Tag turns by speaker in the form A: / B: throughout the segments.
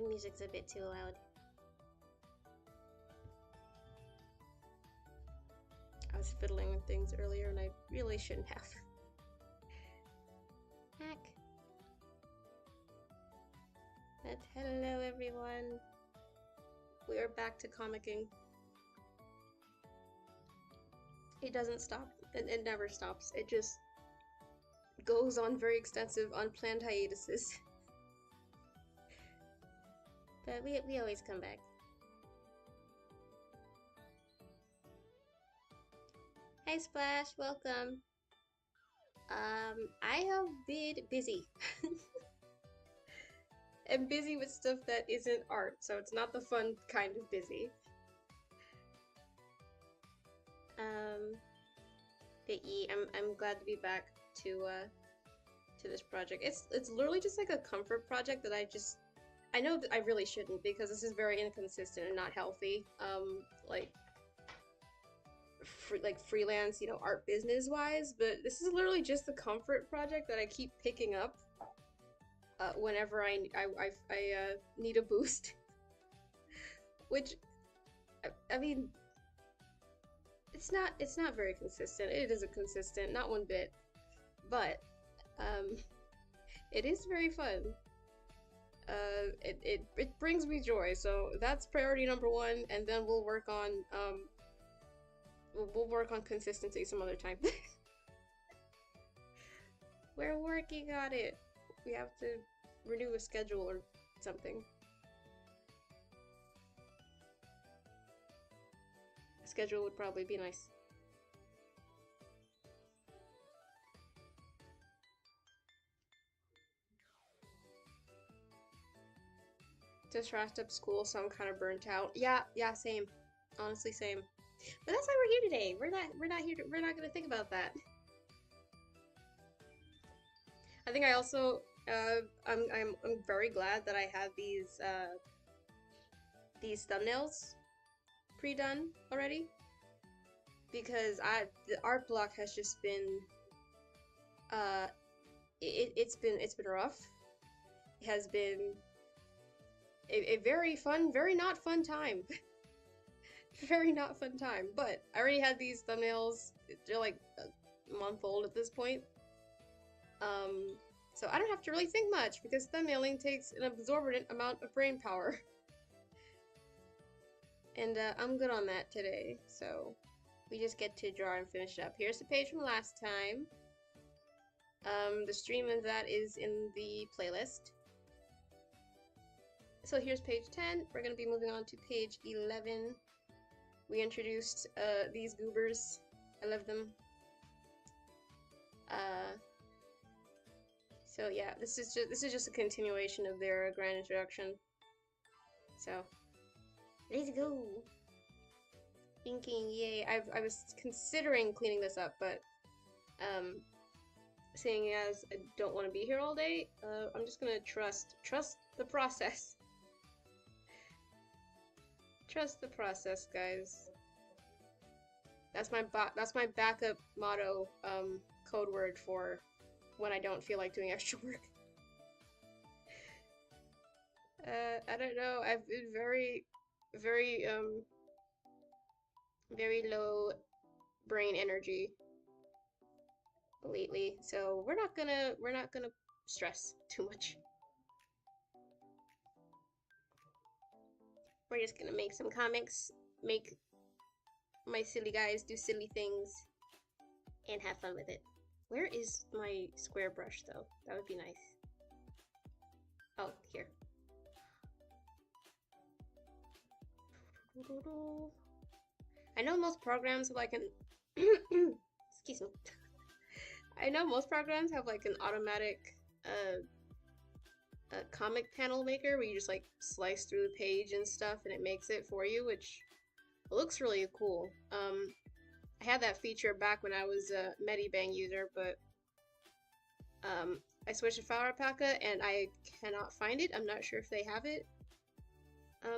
A: The music's a bit too loud. I was fiddling with things earlier and I really shouldn't have. Hack. But hello everyone. We are back to comicking. It doesn't stop. It never stops. It just goes on very extensive unplanned hiatuses. But we always come back. Hi Splash, welcome. I have been busy. I'm busy with stuff that isn't art, so it's not the fun kind of busy. But yeah, I'm glad to be back to this project. It's literally just like a comfort project that I know that I really shouldn't because this is very inconsistent and not healthy. Like freelance, you know, art business wise, but this is literally just the comfort project that I keep picking up whenever I need a boost. Which I mean, it's not very consistent. It isn't consistent, not one bit. But it is very fun. It brings me joy, so that's priority number one, and then we'll work on we'll work on consistency some other time. We're working on it. We have to renew a schedule or something. A schedule would probably be nice. Just wrapped up school, so I'm kind of burnt out. Yeah, same. Honestly, same. But that's why we're here today. We're not gonna think about that. I think I also I'm very glad that I have these thumbnails pre-done already, because the art block has just been it's been rough. It has been a very fun, very not fun time. Very not fun time, but I already had these thumbnails. They're like a month old at this point. So I don't have to really think much because thumbnailing takes an absorbent amount of brain power. And I'm good on that today, so we just get to draw and finish it up. Here's the page from last time. The stream of that is in the playlist. So here's page 10. We're going to be moving on to page 11. We introduced these goobers. I love them. So yeah, this is just a continuation of their grand introduction. So let's go. Thinking, yay! I was considering cleaning this up, but seeing as I don't want to be here all day, I'm just gonna trust the process. Trust the process, guys. That's my backup motto, code word for when I don't feel like doing extra work. I don't know. I've been very low brain energy lately, so we're not gonna stress too much. We're just gonna make some comics, make my silly guys do silly things, and have fun with it. Where is my square brush, though? That would be nice. Oh, here. I know most programs have like an excuse me. I know most programs have like an automatic comic panel maker where you just like slice through the page and stuff and it makes it for you, which looks really cool. I had that feature back when I was a Medibang user, but I switched to File Alpaca and I cannot find it. I'm not sure if they have it.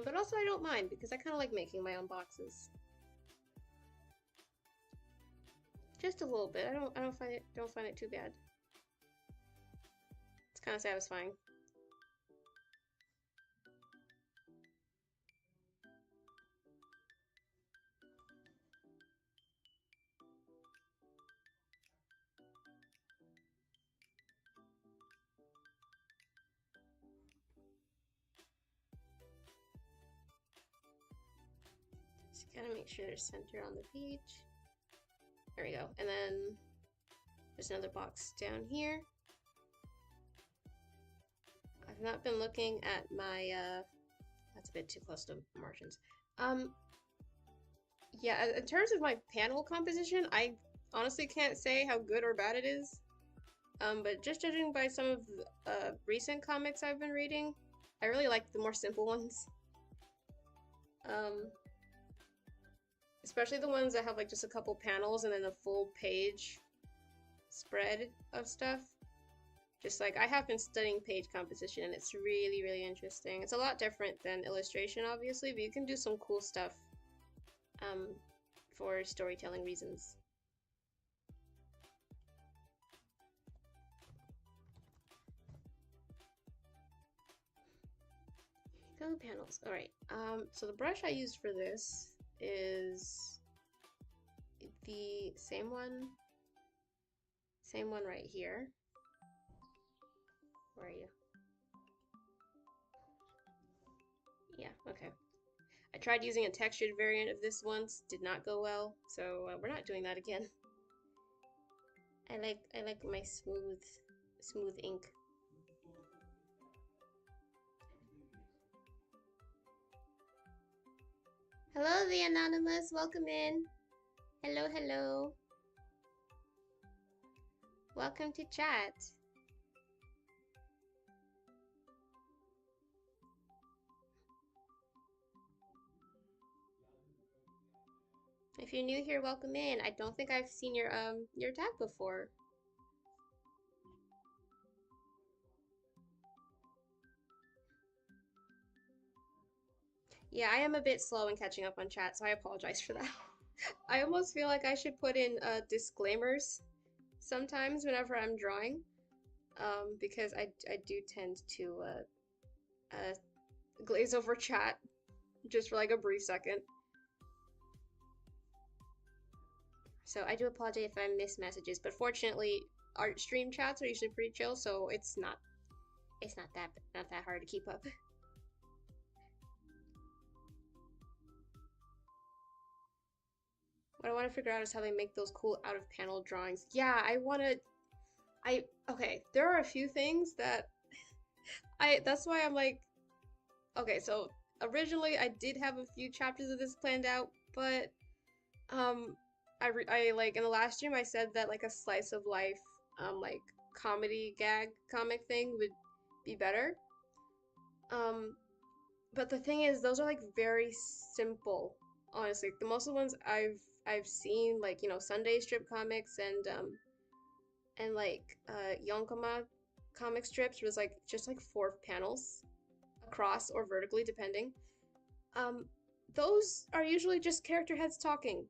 A: But also I don't mind because I kind of like making my own boxes. Just a little bit. I don't find it too bad. It's kind of satisfying. Gotta make sure they're centered on the page. There we go. And then there's another box down here. I've not been looking at my, that's a bit too close to margins. Yeah, in terms of my panel composition, I honestly can't say how good or bad it is. But just judging by some of the recent comics I've been reading, I really like the more simple ones. Especially the ones that have like just a couple panels and then a full page spread of stuff. Just like I have been studying page composition and it's really, really interesting. It's a lot different than illustration, obviously, but you can do some cool stuff for storytelling reasons. Go panels. All right. So the brush I used for this is the same one right here. Where are you? Yeah, okay. I tried using a textured variant of this once, did not go well, so we're not doing that again. I like my smooth ink. Hello, the anonymous. Welcome in. Hello, hello. Welcome to chat. If you're new here, welcome in. I don't think I've seen your tag before. Yeah, I am a bit slow in catching up on chat, so I apologize for that. I almost feel like I should put in disclaimers sometimes whenever I'm drawing, because I do tend to glaze over chat just for like a brief second. So I do apologize if I miss messages, but fortunately our stream chats are usually pretty chill, so it's not that hard to keep up. What I want to figure out is how they make those cool out of panel drawings. Yeah, okay, there are a few things that that's why I'm like, okay, so originally I did have a few chapters of this planned out, but I like in the last stream I said that like a slice of life like comedy gag comic thing would be better. But the thing is, those are like very simple, honestly. The most of the ones I've seen, like, you know, Sunday strip comics and like Yonkoma comic strips was like just like 4 panels across or vertically depending. Those are usually just character heads talking,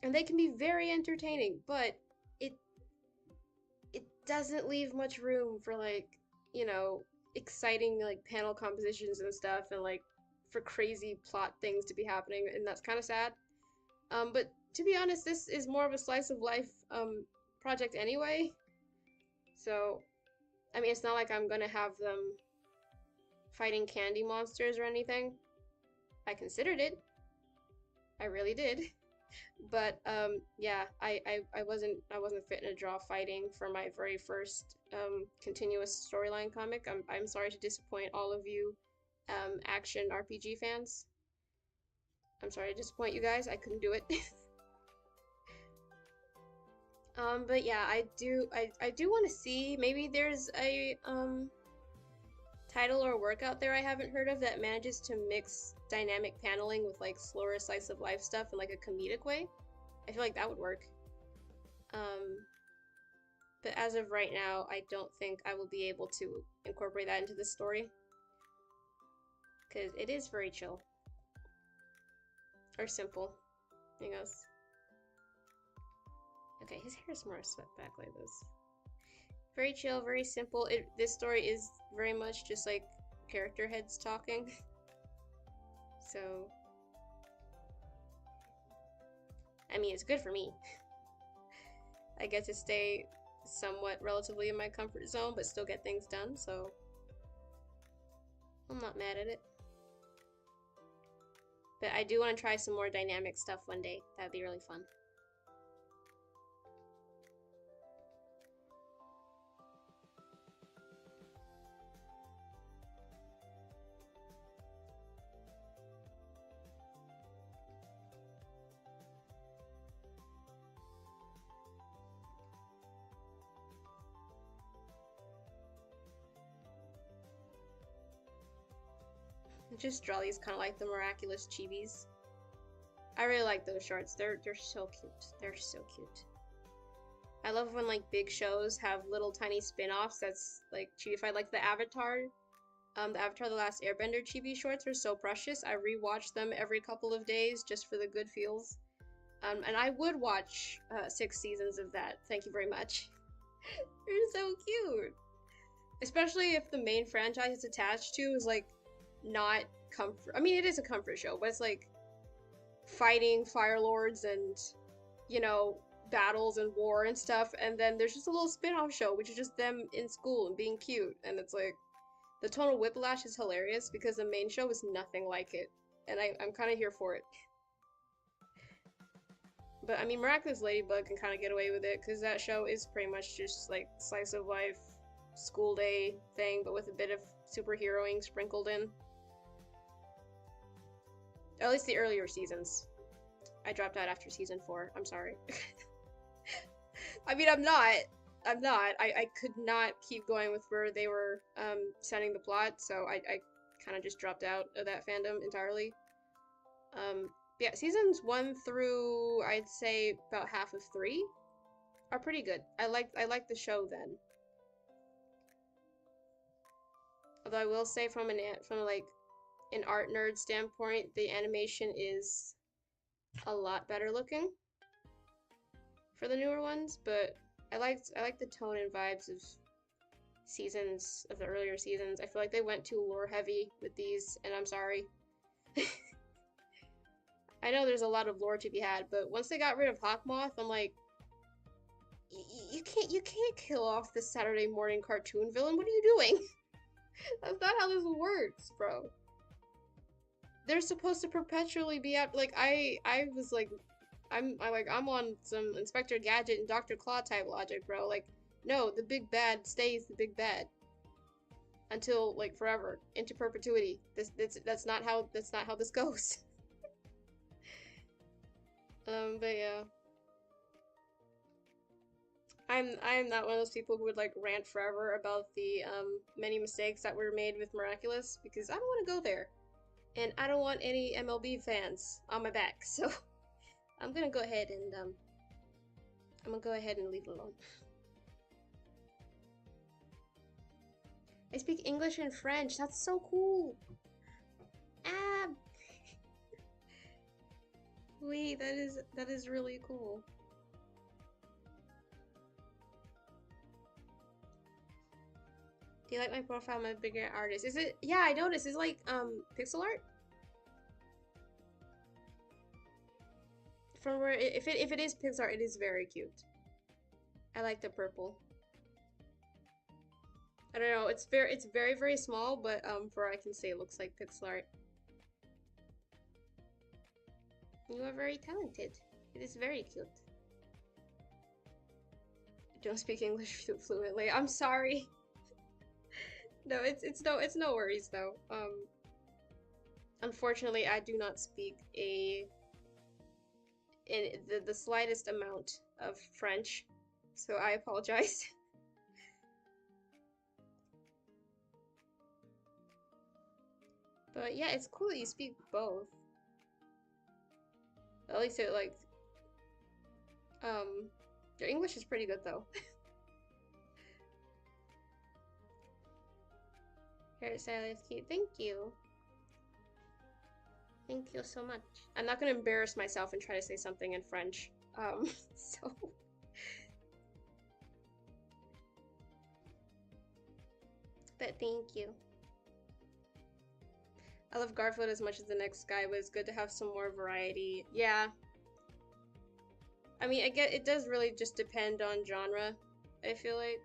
A: and they can be very entertaining, but it doesn't leave much room for like, you know, exciting like panel compositions and stuff, and like for crazy plot things to be happening, and that's kind of sad. But to be honest, this is more of a slice of life project anyway. So, I mean, it's not like I'm gonna have them fighting candy monsters or anything. I considered it. I really did. But yeah, I wasn't fit to draw fighting for my very first continuous storyline comic. I'm sorry to disappoint all of you action RPG fans. I'm sorry to disappoint you guys. I couldn't do it. But yeah, I do want to see, maybe there's a title or work out there I haven't heard of that manages to mix dynamic paneling with like slower slice of life stuff in like a comedic way. I feel like that would work. But as of right now, I don't think I will be able to incorporate that into the story, because it is very chill. Or simple, I guess. Okay, his hair is more swept back like this. Very chill, very simple. This story is very much just like character heads talking. So, I mean, it's good for me. I get to stay somewhat relatively in my comfort zone, but still get things done, so I'm not mad at it. But I do want to try some more dynamic stuff one day. That'd be really fun. Just Jolly's kind of like the miraculous chibis. I really like those shorts. They're so cute. They're so cute. I love when like big shows have little tiny spin-offs that's like chibified, like the Avatar. The Avatar The Last Airbender chibi shorts are so precious. I rewatch them every couple of days just for the good feels. And I would watch 6 seasons of that. Thank you very much. They're so cute. Especially if the main franchise it's attached to is like not comfort. I mean, it is a comfort show, but it's like fighting fire lords and, you know, battles and war and stuff. And then there's just a little spin-off show, which is just them in school and being cute. And it's like, the tonal whiplash is hilarious because the main show is nothing like it. And I'm kind of here for it. But I mean, Miraculous Ladybug can kind of get away with it because that show is pretty much just like slice of life, school day thing, but with a bit of superheroing sprinkled in. At least the earlier seasons. I dropped out after season 4. I'm sorry. I mean, I'm not. I could not keep going with where they were sending the plot, so I kind of just dropped out of that fandom entirely. Yeah, seasons 1 through I'd say about half of 3 are pretty good. I like the show then. Although I will say from like an art nerd standpoint, the animation is a lot better looking for the newer ones, but I like the tone and vibes of the earlier seasons. I feel like they went too lore heavy with these, and I'm sorry. I know there's a lot of lore to be had, but once they got rid of Hawkmoth, I'm like, you can't kill off the Saturday morning cartoon villain. What are you doing? That's not how this works, bro. They're supposed to perpetually be out. Like I was like, I'm on some Inspector Gadget and Dr. Claw type logic, bro. Like, no, the big bad stays the big bad until like forever, into perpetuity. That's not how this goes. But yeah. I'm not one of those people who would like rant forever about the many mistakes that were made with Miraculous because I don't want to go there. And I don't want any MLB fans on my back. So I'm gonna go ahead and leave it alone. I speak English and French. That's so cool. Ah. Wait, that is really cool. Do you like my profile? I'm a bigger artist. Is it? Yeah, I noticed. It's like pixel art. From where if it is pixel art, it is very cute. I like the purple. I don't know. It's very small, but for I can say it looks like pixel art. You are very talented. It is very cute. I don't speak English fluently. I'm sorry. No, it's no worries though. Unfortunately, I do not speak the slightest amount of French, so I apologize. But yeah, it's cool that you speak both. At least it like your English is pretty good though. Hairstyle is cute. Thank you. Thank you so much. I'm not gonna embarrass myself and try to say something in French. So but thank you. I love Garfield as much as the next guy, but it's good to have some more variety. Yeah. I mean, I get it does really just depend on genre, I feel like.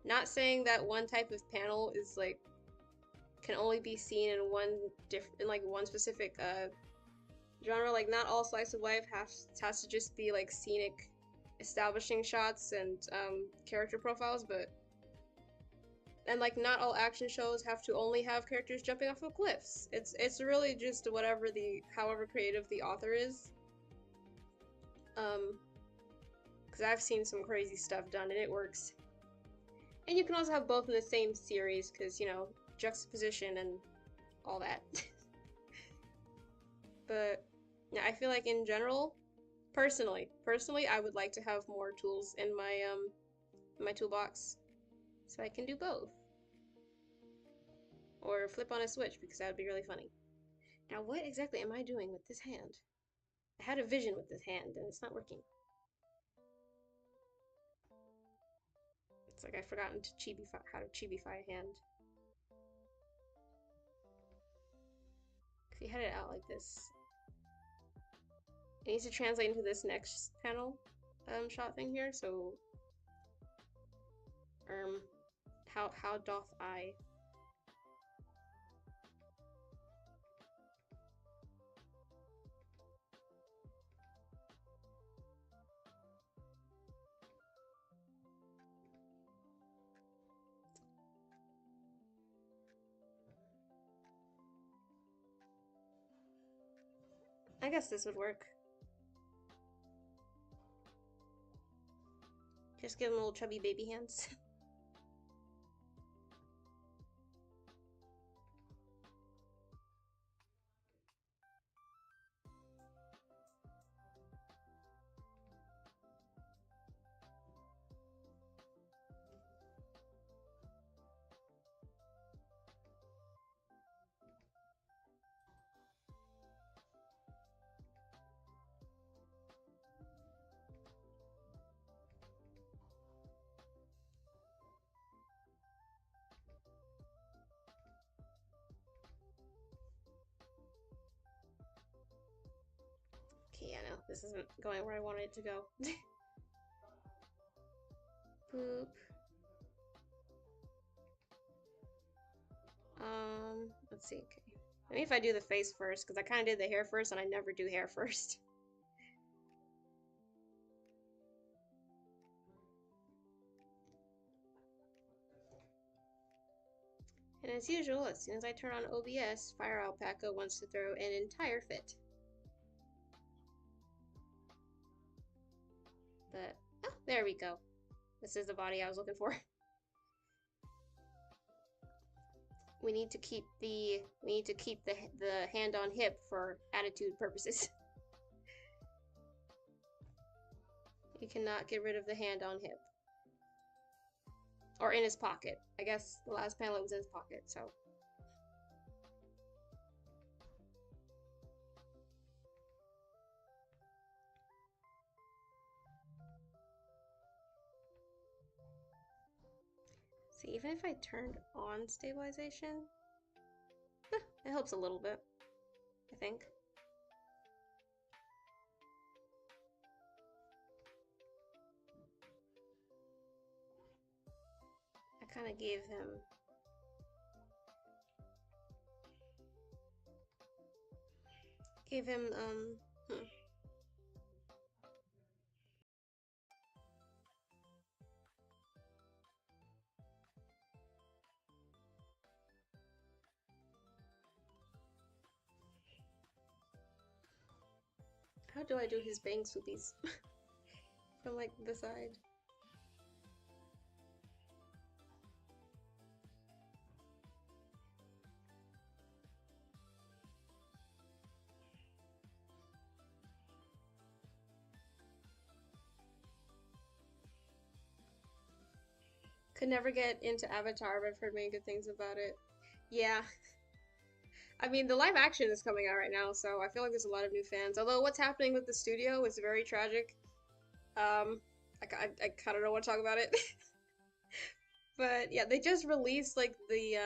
A: Not saying that one type of panel is like can only be seen in one specific genre. Like, not all slice of life has to just be like scenic, establishing shots and character profiles, but and like not all action shows have to only have characters jumping off of cliffs. It's really just whatever the however creative the author is. Because I've seen some crazy stuff done and it works. And you can also have both in the same series, because you know, juxtaposition and all that. But yeah, I feel like in general, personally, I would like to have more tools in my toolbox, so I can do both. Or flip on a switch, because that would be really funny. Now, what exactly am I doing with this hand? I had a vision with this hand, and it's not working. It's like I've forgotten to chibify, how to chibify a hand. If you had it out like this, it needs to translate into this next panel shot thing here. So, how doth I? I guess this would work. Just give them little chubby baby hands. Okay, yeah, no, this isn't going where I wanted it to go. Boop. Let's see, okay. Maybe if I do the face first, because I kind of did the hair first, and I never do hair first. And as usual, as soon as I turn on OBS, Fire Alpaca wants to throw an entire fit. But, oh, there we go. This is the body I was looking for. We need to keep the hand on hip for attitude purposes. You cannot get rid of the hand on hip. Or in his pocket. I guess the last panel it was in his pocket, so. See, even if I turned on stabilization, it helps a little bit, I think. I kind of gave him how do I do his bang swoopies? From like the side. Could never get into Avatar, but I've heard many good things about it. Yeah. I mean, the live action is coming out right now, so I feel like there's a lot of new fans. Although what's happening with the studio is very tragic. I kind of don't want to talk about it. But yeah, they just released like the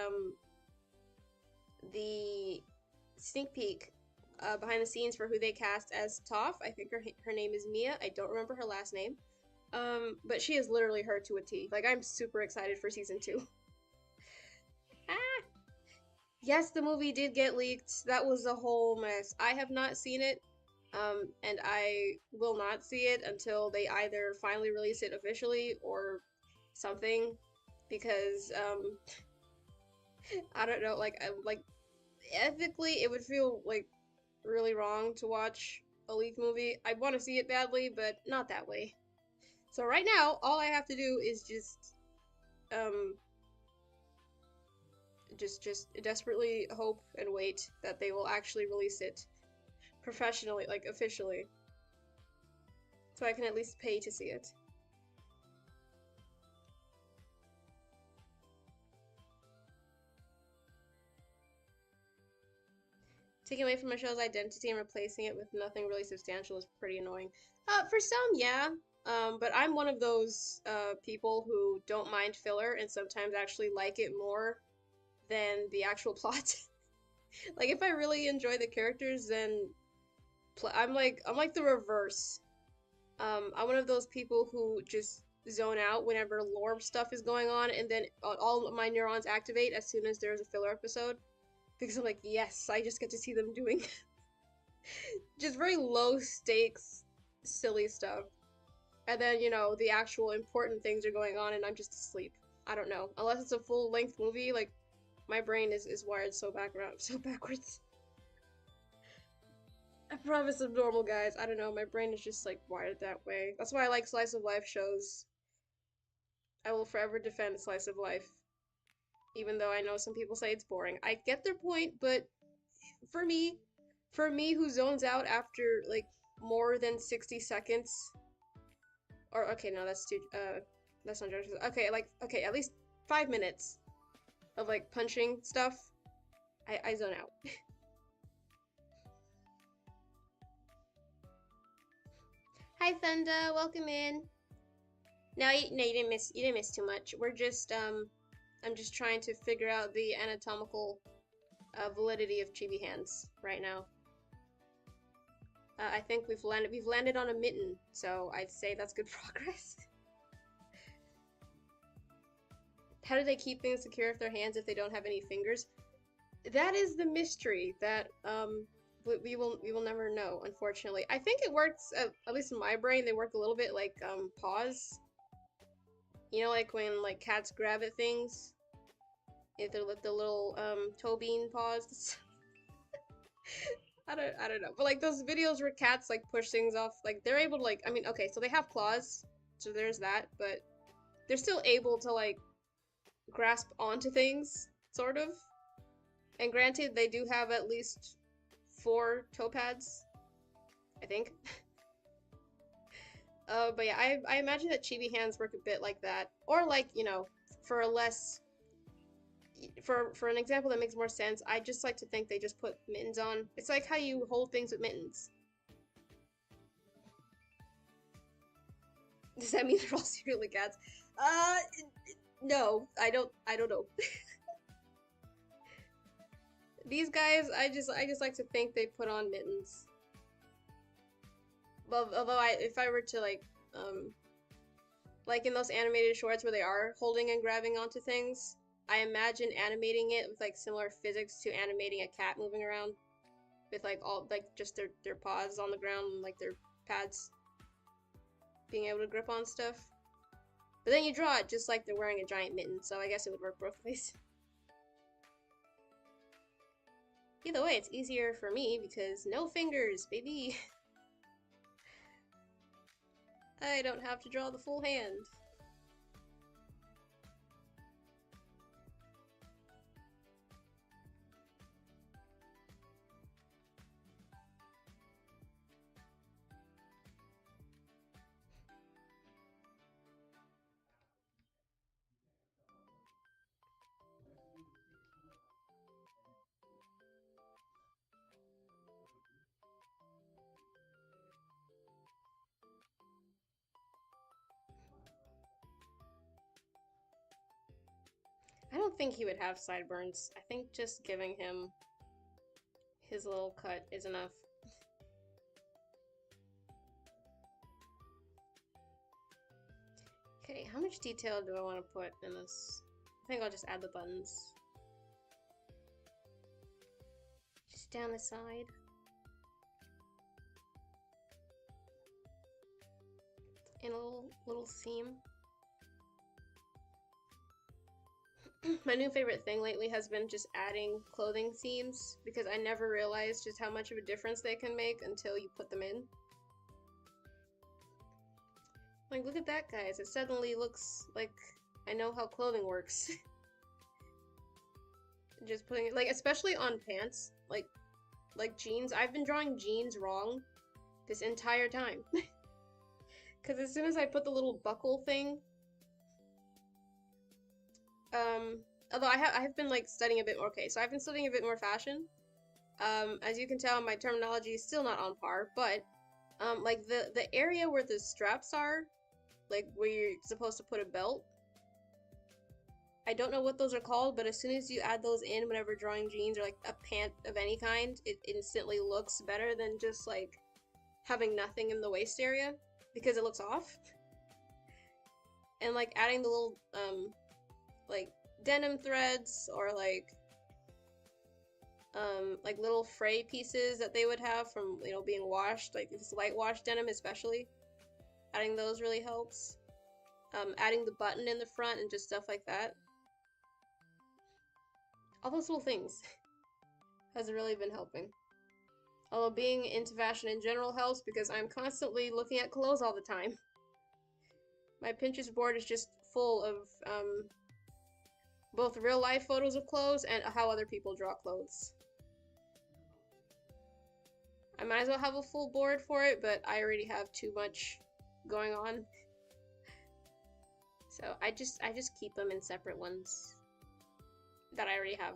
A: sneak peek behind the scenes for who they cast as Toph. I think her name is Mia. I don't remember her last name. But she is literally her to a T. Like, I'm super excited for season 2. Ah! Yes, the movie did get leaked. That was a whole mess. I have not seen it. And I will not see it until they either finally release it officially or something, because I don't know, like ethically, it would feel like really wrong to watch a leaked movie. I want to see it badly, but not that way. So right now, all I have to do is um, just desperately hope and wait that they will actually release it professionally, like officially, so I can at least pay to see it. Taking away from a show's identity and replacing it with nothing really substantial is pretty annoying. For some, yeah. But I'm one of those people who don't mind filler and sometimes actually like it more than the actual plot. Like if I really enjoy the characters, then I'm like the reverse. I'm one of those people who just zone out whenever lore stuff is going on, and then all of my neurons activate as soon as there's a filler episode because I'm like, yes, I just get to see them doing just very low stakes, silly stuff. And then, the actual important things are going on and I'm just asleep. I don't know. Unless it's a full length movie, like my brain is wired so so backwards. I promise I'm normal, guys. I don't know, my brain is just like wired that way. That's why I like slice of life shows. I will forever defend slice of life, even though I know some people say it's boring. I get their point, but for me, for me who zones out after like more than 60 seconds, or okay, no, that's not generous. Okay, like okay, at least 5 minutes of like punching stuff, I zone out. Hi Thunda, welcome in. No, you didn't miss too much. We're just I'm just trying to figure out the anatomical validity of chibi hands right now. I think we've landed on a mitten, so I'd say that's good progress. How do they keep things secure with their hands if they don't have any fingers? That is the mystery that we will never know, unfortunately. I think it works, at least in my brain, they work a little bit like paws. You know, like when like cats grab at things, if they're with the little toe bean paws. I don't know, but like those videos where cats like push things off, like they're able to like, I mean, okay, so they have claws, so there's that, but they're still able to like grasp onto things, sort of. And granted, they do have at least 4 toe pads, I think. But yeah, I imagine that chibi hands work a bit like that, or like, for a less, for an example that makes more sense, I just like to think they just put mittens on. It's like how you hold things with mittens. Does that mean they're all secretly cats? No, I don't know. These guys, I just like to think they put on mittens. Well, although if I were to like in those animated shorts where they are holding and grabbing onto things, I imagine animating it with like similar physics to animating a cat moving around with like all like just their paws on the ground and like their pads being able to grip on stuff. But then you draw it just like they're wearing a giant mitten, so I guess it would work both ways. Either way, it's easier for me because no fingers, baby. I don't have to draw the full hand. I don't think he would have sideburns. I think just giving him his little cut is enough. Okay, how much detail do I want to put in this? I think I'll just add the buttons. Just down the side. in a little seam. My new favorite thing lately has been just adding clothing seams because I never realized just how much of a difference they can make until you put them in. Like, look at that, guys. It suddenly looks like I know how clothing works. Just putting it, like, especially on pants, like jeans. I've been drawing jeans wrong this entire time. Because as soon as I put the little buckle thing, although I have been like studying a bit more. Okay, so I've been studying a bit more fashion. As you can tell, my terminology is still not on par, but like the area where the straps are, like where you're supposed to put a belt. I don't know what those are called, but as soon as you add those in whenever drawing jeans or like a pant of any kind, it instantly looks better than just like having nothing in the waist area because it looks off. And like adding the little like denim threads or like little fray pieces that they would have from, you know, being washed, like this light wash denim especially. Adding those really helps. Adding the button in the front and just stuff like that. All those little things has really been helping. Although being into fashion in general helps because I'm constantly looking at clothes all the time. My Pinterest board is just full of both real life photos of clothes and how other people draw clothes. I might as well have a full board for it, but I already have too much going on. So I just keep them in separate ones that I already have.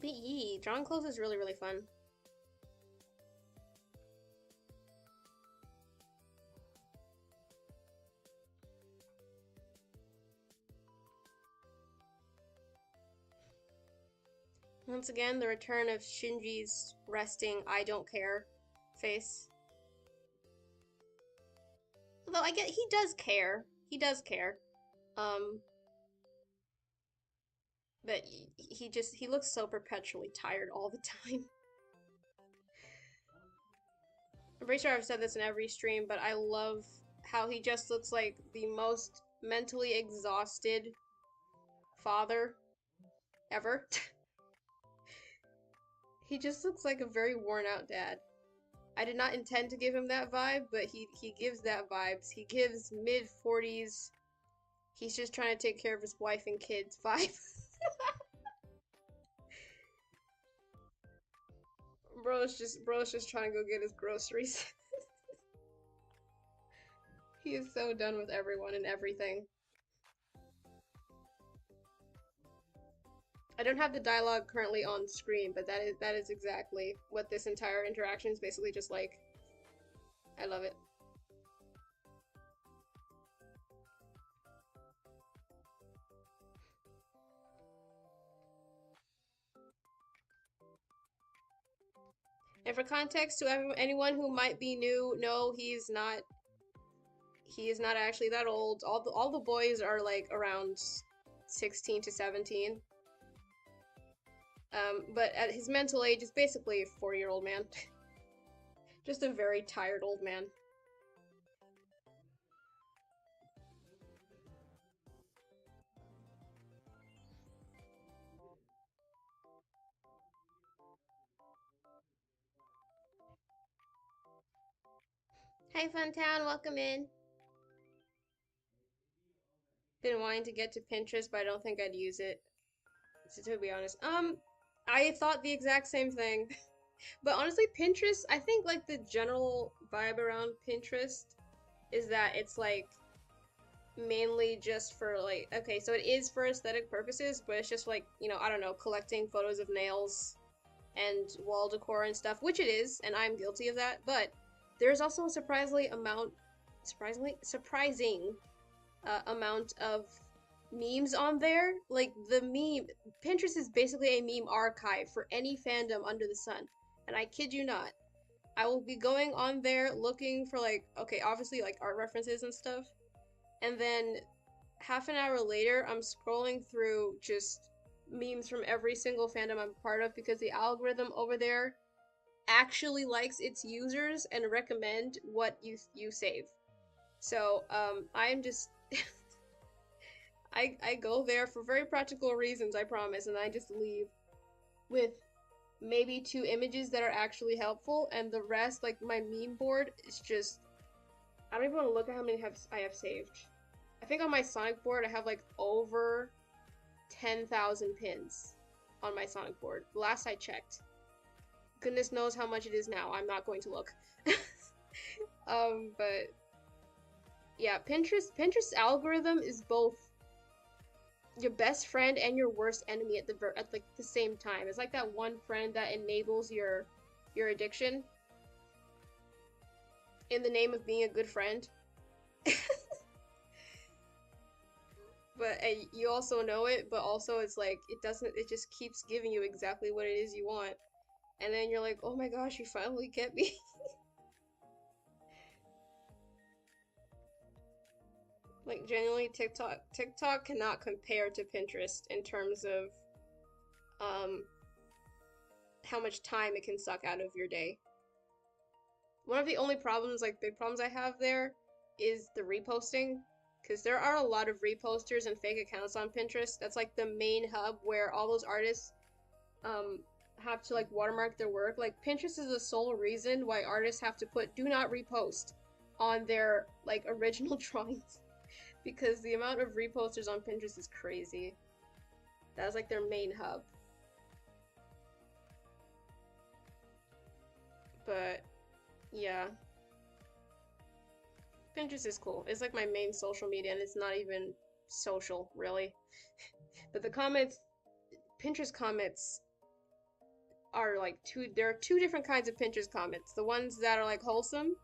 A: But yee, drawing clothes is really, really fun. Once again, the return of Shinji's resting I don't care face. Although I get he does care. He does care. But he looks so perpetually tired all the time. I'm pretty sure I've said this in every stream, but I love how he just looks like the most mentally exhausted father ever. He just looks like a very worn out dad. I did not intend to give him that vibe, but he gives that vibes. He gives mid-40s. He's just trying to take care of his wife and kids vibe. bro's just trying to go get his groceries. He is so done with everyone and everything. I don't have the dialogue currently on screen, but that is exactly what this entire interaction is basically just like. I love it. And for context, to anyone who might be new, no, he is not actually that old. All the boys are like around 16 to 17. But at his mental age is basically a 40-year-old man. Just a very tired old man. Hi Funtown, welcome in. Been wanting to get to Pinterest, but I don't think I'd use it, to be honest. I thought the exact same thing. But honestly, Pinterest, I think like the general vibe around Pinterest is that it's like mainly just for like, okay, so it is for aesthetic purposes, but it's just like, you know, I don't know, collecting photos of nails and wall decor and stuff, which it is, and I'm guilty of that, but there's also a surprising amount of memes on there. Like Pinterest is basically a meme archive for any fandom under the sun. And I kid you not, I will be going on there looking for like, okay, obviously like art references and stuff. And then half an hour later, I'm scrolling through just memes from every single fandom I'm part of because the algorithm over there actually likes its users and recommend what you save. So I'm just I go there for very practical reasons, I promise, and I just leave with maybe 2 images that are actually helpful, and the rest, like my meme board, is just I don't even want to look at how many I have saved. I think on my Sonic board I have like over 10,000 pins on my Sonic board. Last I checked. Goodness knows how much it is now. I'm not going to look. But yeah, Pinterest algorithm is both your best friend and your worst enemy at like the same time. It's like that one friend that enables your addiction in the name of being a good friend. But you also know it, but also it's like it just keeps giving you exactly what it is you want. And then you're like, "Oh my gosh, you finally get me." Like genuinely TikTok cannot compare to Pinterest in terms of um how much time it can suck out of your day. One of the only problems, like big problems I have there, is the reposting, because there are a lot of reposters and fake accounts on Pinterest. That's like the main hub where all those artists um have to like watermark their work. Like Pinterest is the sole reason why artists have to put "do not repost" on their like original drawings, because the amount of reposters on Pinterest is crazy. That's like their main hub. But yeah, Pinterest is cool. It's like my main social media, and it's not even social, really. But the comments, Pinterest comments are like there are 2 different kinds of Pinterest comments. The ones that are like wholesome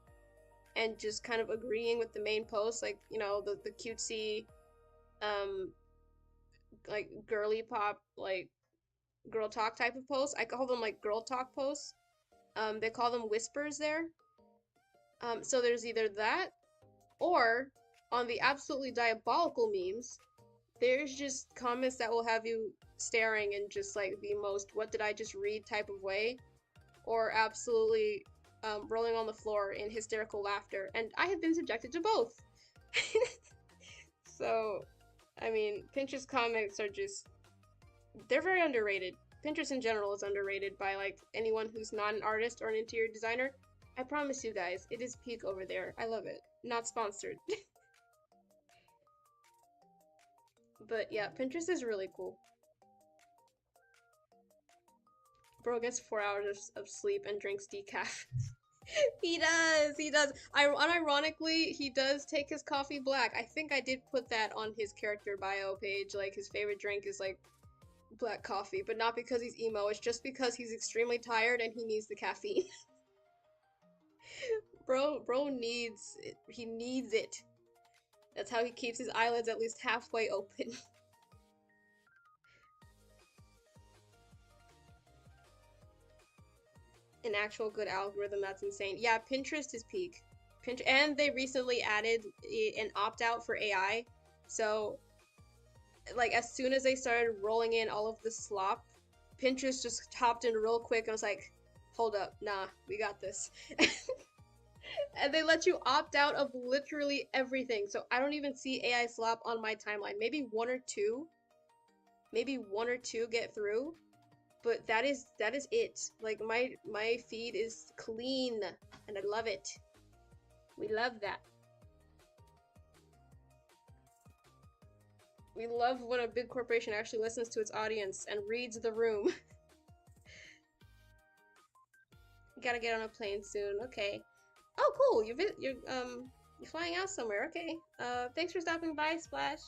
A: and just kind of agreeing with the main post, like, you know, the cutesy, um, like girly pop, like girl talk type of posts. I call them like girl talk posts. They call them whispers there. So there's either that, or on the absolutely diabolical memes, there's just comments that will have you staring in just like the most "what did I just read" type of way, or absolutely rolling on the floor in hysterical laughter. And I have been subjected to both. So, I mean, Pinterest comments are just, they're very underrated. Pinterest in general is underrated by like anyone who's not an artist or an interior designer. I promise you guys, it is peak over there. I love it. Not sponsored. But yeah, Pinterest is really cool. Bro gets 4 hours of sleep and drinks decaf. He does. Unironically, he does take his coffee black. I think I did put that on his character bio page. Like, his favorite drink is like black coffee, but not because he's emo. It's just because he's extremely tired and he needs the caffeine. Bro needs it. He needs it. That's how he keeps his eyelids at least halfway open. An actual good algorithm, that's insane. Yeah, Pinterest is peak. And they recently added an opt-out for AI. So, like, as soon as they started rolling in all of the slop, Pinterest just hopped in real quick and was like, hold up, nah, we got this. And they let you opt out of literally everything. So I don't even see AI slop on my timeline. Maybe one or two get through, but that is it. Like my feed is clean and I love it. We love that. We love when a big corporation actually listens to its audience and reads the room. Gotta get on a plane soon. Okay. Oh, cool. You're flying out somewhere. Okay. Thanks for stopping by, Splash.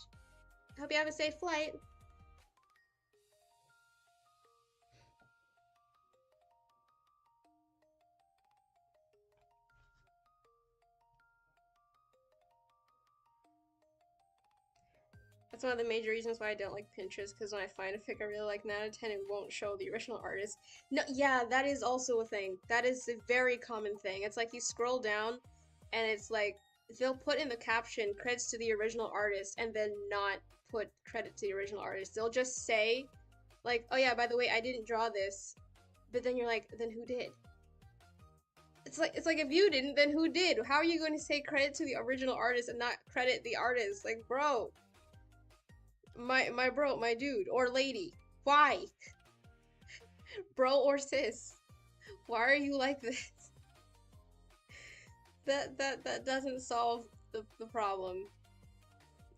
A: Hope you have a safe flight. That's one of the major reasons why I don't like Pinterest, because when I find a fic I really like, 9 out of 10, it won't show the original artist. No, yeah, that is also a thing. That is a very common thing. It's like you scroll down, and it's like, they'll put in the caption credits to the original artist, and then not put credit to the original artist. They'll just say Like, oh yeah, by the way, I didn't draw this. But then you're like, then who did? It's like if you didn't, then who did? How are you going to say credit to the original artist and not credit the artist? Like, bro, my bro, my dude or lady, why, bro or sis? Why are you like this? That doesn't solve the problem.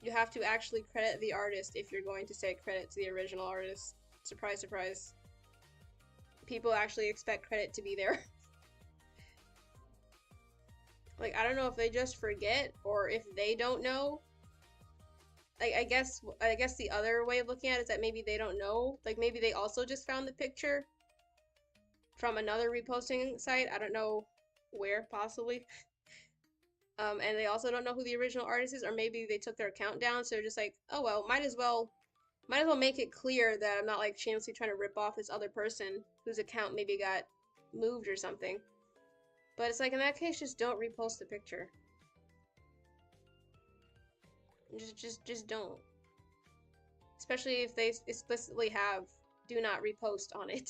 A: You have to actually credit the artist if you're going to say credit to the original artist. Surprise, surprise. People actually expect credit to be there. Like, I don't know if they just forget or if they don't know. Like, I guess the other way of looking at it is that maybe they don't know. Like, maybe they also just found the picture from another reposting site. I don't know where, possibly. And they also don't know who the original artist is, or maybe they took their account down, so they're just like, oh well, might as well make it clear that I'm not like shamelessly trying to rip off this other person whose account maybe got moved or something. But it's like, in that case, just don't repost the picture. Just don't. Especially if they explicitly have do not repost on it.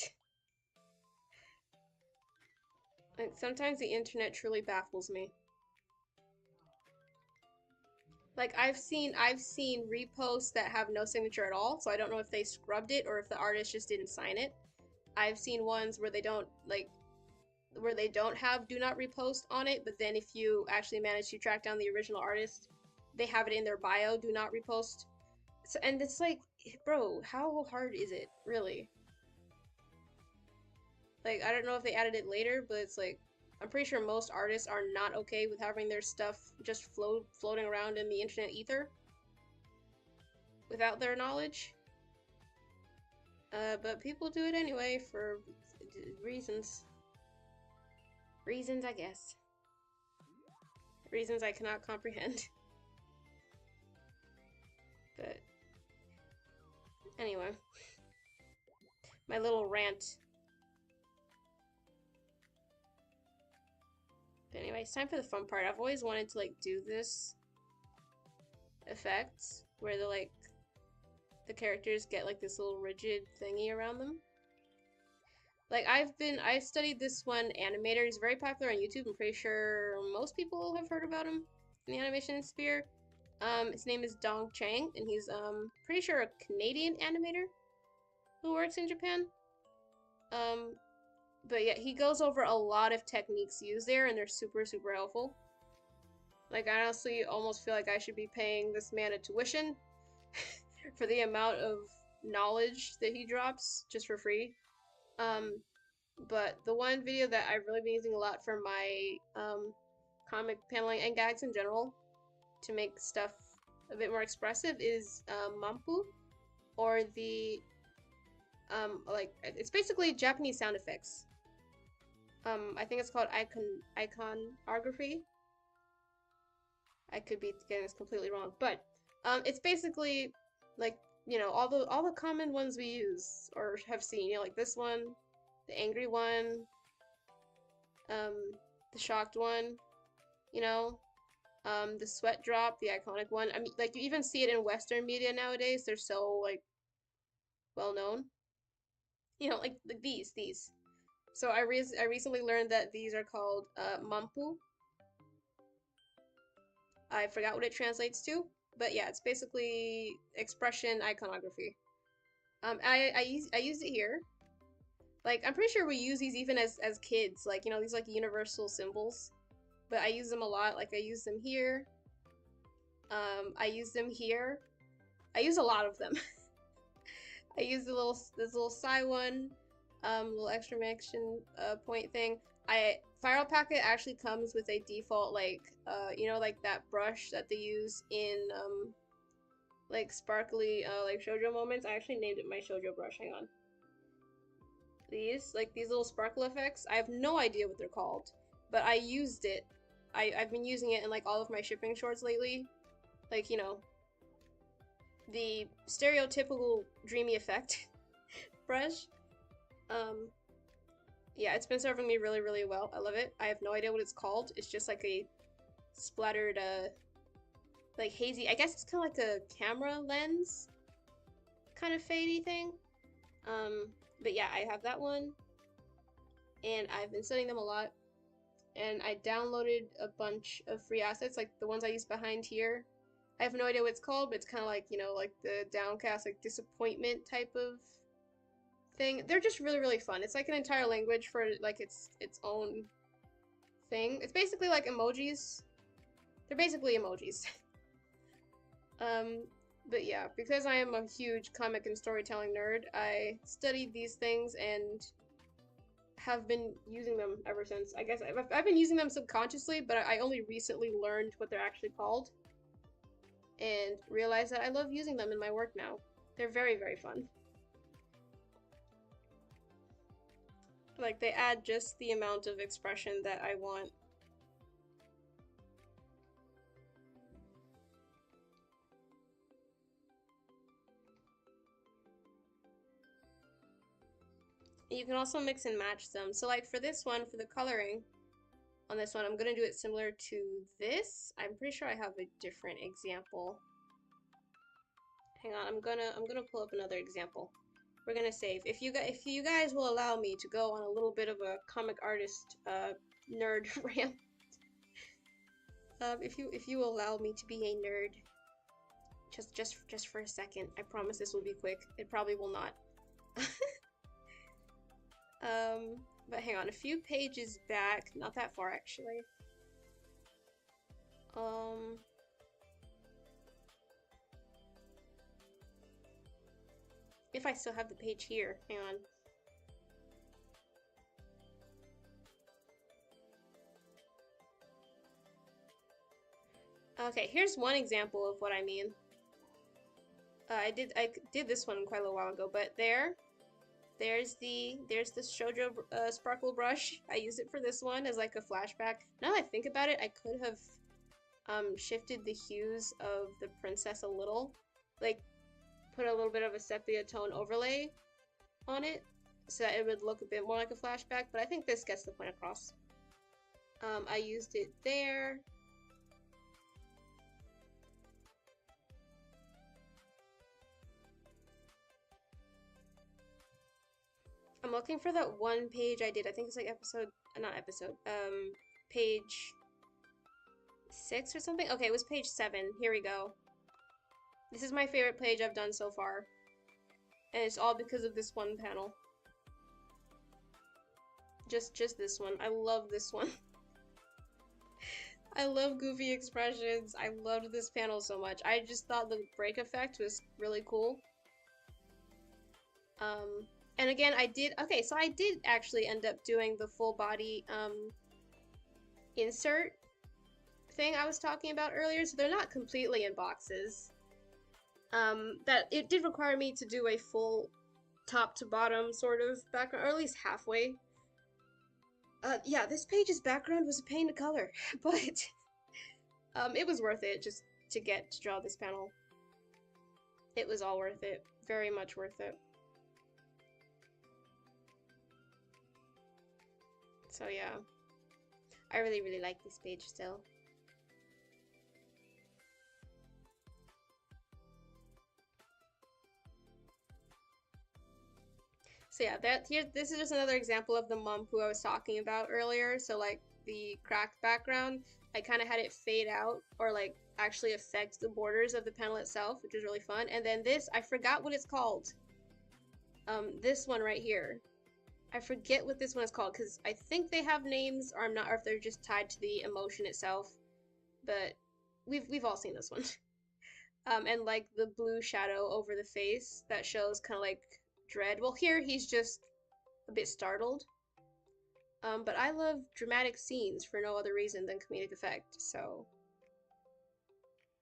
A: Like, sometimes the internet truly baffles me. Like, I've seen reposts that have no signature at all, so I don't know if they scrubbed it or if the artist just didn't sign it. I've seen ones where they don't have do not repost on it, but then if you actually manage to track down the original artist, they have it in their bio, do not repost. So, and it's like, bro, how hard is it, really? Like, I don't know if they added it later, but it's like, I'm pretty sure most artists are not okay with having their stuff just floating around in the internet ether without their knowledge. But people do it anyway for reasons. Reasons, I guess. Reasons I cannot comprehend. But anyway, my little rant. But anyway, it's time for the fun part. I've always wanted to like do this effect where the characters get like this little rigid thingy around them. Like, I've studied this one animator. He's very popular on YouTube. I'm pretty sure most people have heard about him in the animation sphere. His name is Dong Chang, and he's pretty sure a Canadian animator who works in Japan. But yeah, he goes over a lot of techniques used there, and they're super, super helpful. Like, I honestly almost feel like I should be paying this man a tuition for the amount of knowledge that he drops just for free. But the one video that I've really been using a lot for my comic paneling and gags in general to make stuff a bit more expressive is Mampu, or the like, it's basically Japanese sound effects. I think it's called iconography. I could be getting this completely wrong, but it's basically like, you know, all the common ones we use or have seen, you know, like this one, the angry one, the shocked one, you know, the sweat drop, the iconic one. I mean, like, you even see it in Western media nowadays. They're so like well known, you know, like these. So I recently learned that these are called mampu. I forgot what it translates to, but yeah, it's basically expression iconography. I used it here. Like, I'm pretty sure we use these even as kids, like, you know, these like universal symbols. But I use them a lot. Like, I use them here. I use them here. I use a lot of them. I use this little psi one, little exclamation point thing. Fire Alpaca actually comes with a default, like, you know, like that brush that they use in like sparkly like shoujo moments. I actually named it my shoujo brush. Hang on. These little sparkle effects. I have no idea what they're called, but I used it. I've been using it in like all of my shipping shorts lately. Like, you know, the stereotypical dreamy effect brush. Yeah, it's been serving me really, really well. I love it. I have no idea what it's called. It's just like a splattered, like hazy. I guess it's kind of like a camera lens kind of fadey thing. Um, but yeah, I have that one, and I've been studying them a lot. And I downloaded a bunch of free assets, like the ones I use behind here. I have no idea what it's called, but it's kind of like, you know, like the downcast, like disappointment type of thing. They're just really, really fun. It's like an entire language for like its own thing. It's basically like emojis. They're basically emojis. Um, but yeah, because I am a huge comic and storytelling nerd, I studied these things and have been using them ever since. I guess I've been using them subconsciously, but I only recently learned what they're actually called and realized that I love using them in my work now. They're very, very fun. Like, they add just the amount of expression that I want. You can also mix and match them. So like for this one, for the coloring, on this one, I'm gonna do it similar to this. I'm pretty sure I have a different example. Hang on, I'm gonna pull up another example. We're gonna save. If you guys will allow me to go on a little bit of a comic artist nerd rant. If you allow me to be a nerd, just for a second. I promise this will be quick. It probably will not. But hang on, a few pages back, not that far actually. If I still have the page here, hang on. Okay, here's one example of what I mean. I did this one quite a little while ago, but there's the shoujo sparkle brush. I used it for this one as like a flashback. Now that I think about it, I could have shifted the hues of the princess a little, like put a little bit of a sepia tone overlay on it so that it would look a bit more like a flashback, but I think this gets the point across. I used it there. I'm looking for that one page I did. I think it's like page 6 or something. Okay, it was page 7. Here we go. This is my favorite page I've done so far. And it's all because of this one panel. Just this one. I love this one. I love goofy expressions. I loved this panel so much. I just thought the break effect was really cool. And again, I did actually end up doing the full body insert thing I was talking about earlier, so they're not completely in boxes. That it did require me to do a full top to bottom sort of background, or at least halfway. Yeah, this page's background was a pain to color, but it was worth it just to get to draw this panel. It was all worth it, very much worth it. So yeah, I really, really like this page still. So yeah, this is just another example of the mumpu I was talking about earlier. So like the cracked background, I kind of had it fade out or like actually affect the borders of the panel itself, which is really fun. And then this, I forgot what it's called. This one right here. I forget what this one is called because I think they have names, or I'm not, or if they're just tied to the emotion itself. But we've all seen this one. And like the blue shadow over the face that shows kind of like dread. Well, here he's just a bit startled. But I love dramatic scenes for no other reason than comedic effect, so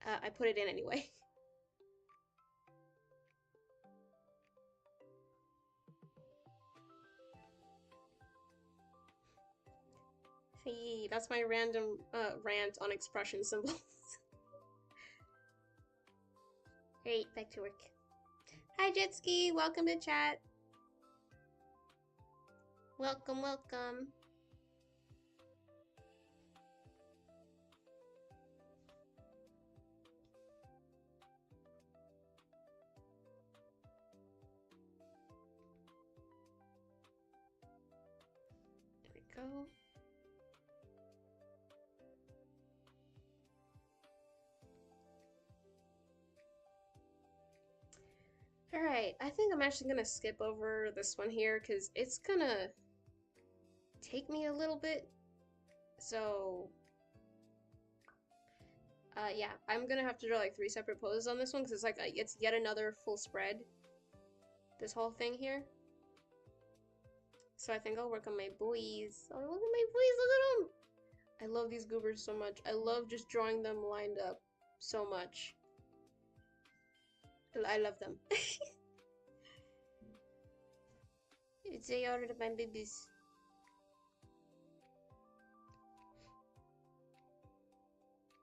A: I put it in anyway. Hey, that's my random rant on expression symbols. Great, back to work. Hi Jetski, welcome to chat. Welcome, welcome. go. Alright, I think I'm actually gonna skip over this one here because it's gonna take me a little bit. So, yeah, I'm gonna have to draw like 3 separate poses on this one because it's like it's yet another full spread. This whole thing here. So I think I'll work on my boys. Oh, look at my boys, look at them! I love these goobers so much. I love just drawing them lined up so much. I love them. They are my babies.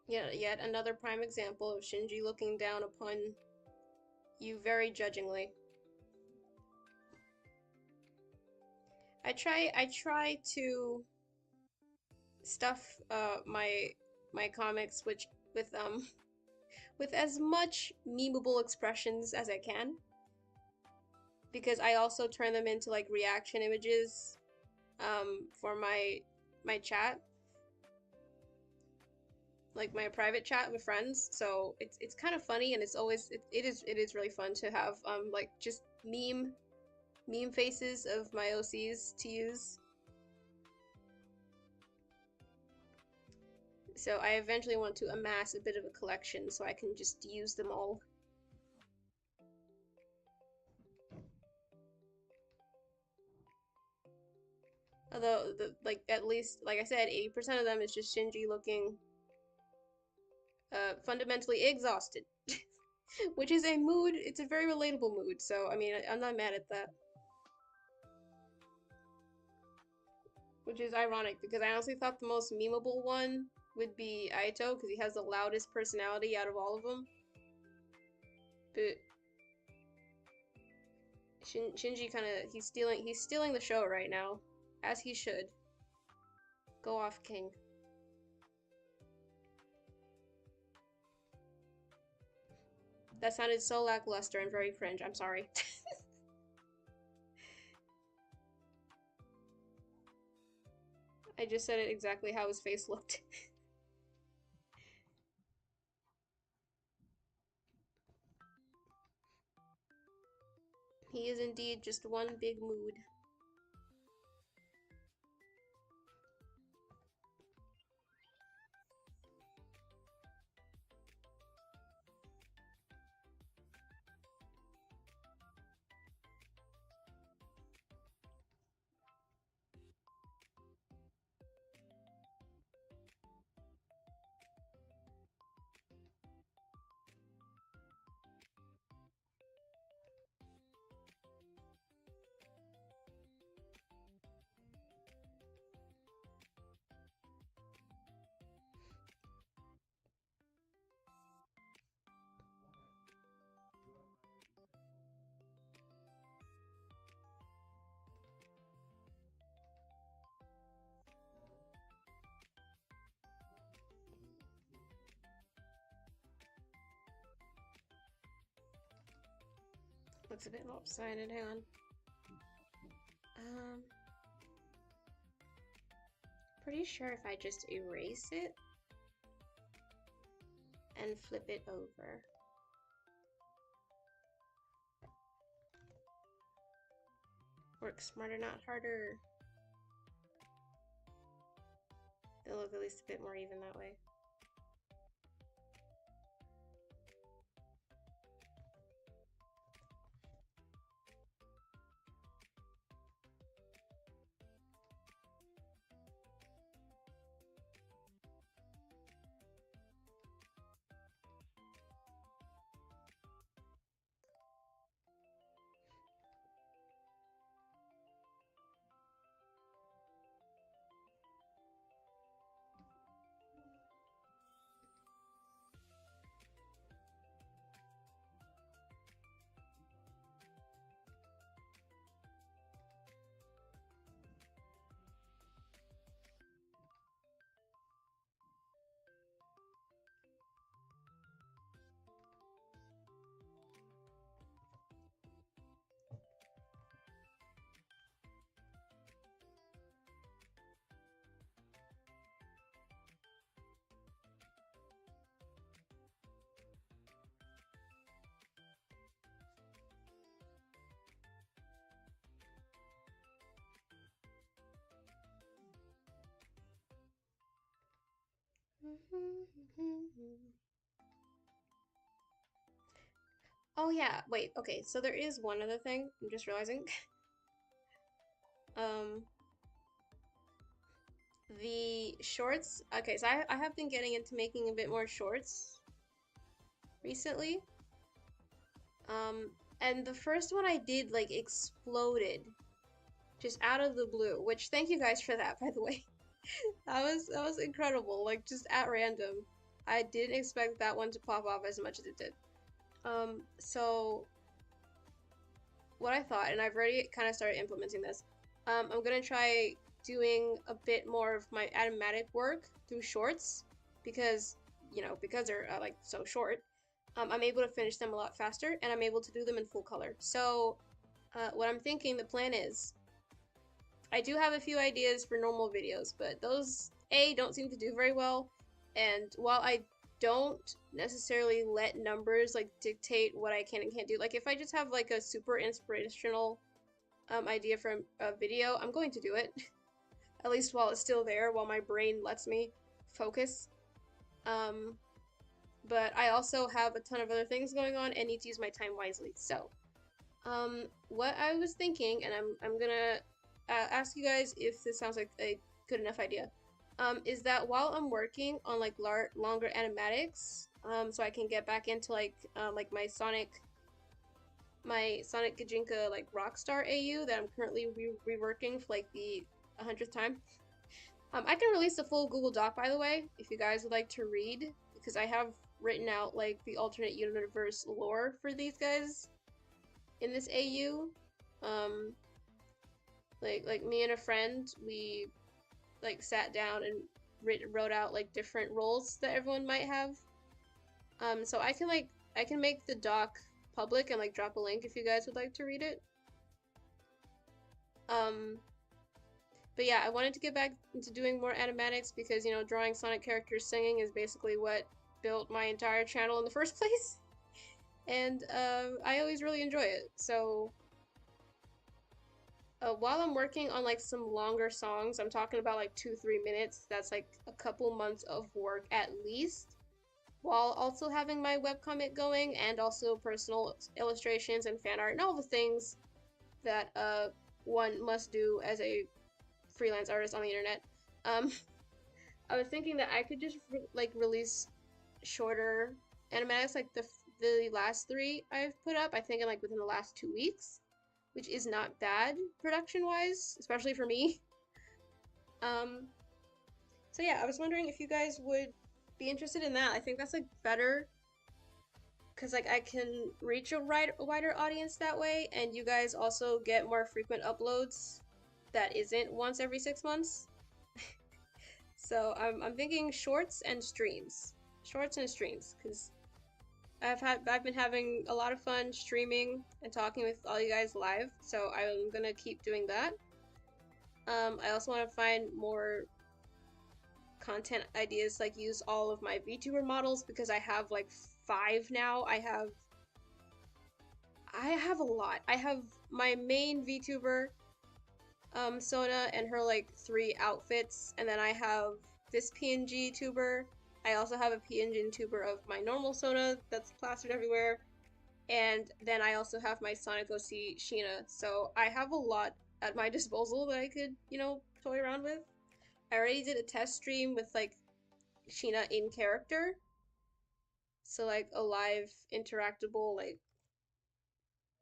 A: Yeah, yet another prime example of Shinji looking down upon you very judgingly. I try to stuff my comics with as much memeable expressions as I can, because I also turn them into like reaction images for my chat, like my private chat with friends. So it's kind of funny, and it is really fun to have like just meme faces of my OCs to use. So I eventually want to amass a bit of a collection so I can just use them all. Although, like, at least, like I said, 80% of them is just Shinji looking fundamentally exhausted. Which is a mood, it's a very relatable mood, so, I mean, I'm not mad at that. Which is ironic, because I honestly thought the most memeable one would be Aito, because he has the loudest personality out of all of them. But Shinji kind of, he's stealing the show right now, as he should. Go off, King. That sounded so lackluster and very cringe. I'm sorry. I just said it exactly how his face looked. He is indeed just one big mood. Looks a bit lopsided, hang on. Pretty sure if I just erase it and flip it over. Work smarter, not harder. They'll look at least a bit more even that way. Oh yeah, wait, okay, so there is one other thing I'm just realizing. Um, the shorts. Okay, so I have been getting into making a bit more shorts recently. Um, and the first one I did like exploded just out of the blue, which thank you guys for that, by the way. That was incredible, like just at random. I didn't expect that one to pop off as much as it did. So what I thought, and I've already kind of started implementing this, I'm gonna try doing a bit more of my animatic work through shorts because, because they're like so short, I'm able to finish them a lot faster and I'm able to do them in full color. So, what I'm thinking the plan is, I do have a few ideas for normal videos, but those A don't seem to do very well, and while I don't necessarily let numbers like dictate what I can and can't do, like if I just have like a super inspirational idea for a video, I'm going to do it. At least while it's still there, while my brain lets me focus. Um, but I also have a ton of other things going on and need to use my time wisely. So, what I was thinking, and I'm gonna ask you guys if this sounds like a good enough idea, is that while I'm working on like longer animatics, so I can get back into like my Sonic Gajinka like Rockstar AU that I'm currently reworking for like the 100th time. I can release a full Google Doc, by the way, if you guys would like to read, because I have written out like the alternate universe lore for these guys in this AU. Um, like me and a friend, we like sat down and wrote out like different roles that everyone might have. So I can make the doc public and like drop a link if you guys would like to read it. Um, but yeah, I wanted to get back into doing more animatics because, drawing Sonic characters singing is basically what built my entire channel in the first place. And I always really enjoy it. So while I'm working on like some longer songs, I'm talking about like 2-3 minutes. That's like a couple months of work at least, while also having my webcomic going and also personal illustrations and fan art and all the things that one must do as a freelance artist on the internet. Um, I was thinking that I could just release shorter animatics, like the last 3 I've put up. I think in like within the last 2 weeks, which is not bad production wise, especially for me. Um, so yeah, I was wondering if you guys would be interested in that. I think that's like better because like I can reach a wider audience that way, and you guys also get more frequent uploads that isn't once every 6 months. So I'm thinking shorts and streams. Shorts and streams, because I've been having a lot of fun streaming and talking with all you guys live, so I'm gonna keep doing that. I also want to find more content ideas, like use all of my VTuber models because I have like 5 now. I have a lot. I have my main VTuber, Sona, and her like 3 outfits, and then I have this PNG tuber. I also have a PNG tuber of my normal Sona that's plastered everywhere, and then I also have my Sonic OC Sheena. So I have a lot at my disposal that I could, toy around with. I already did a test stream with like Sheena in character, so like a live interactable, like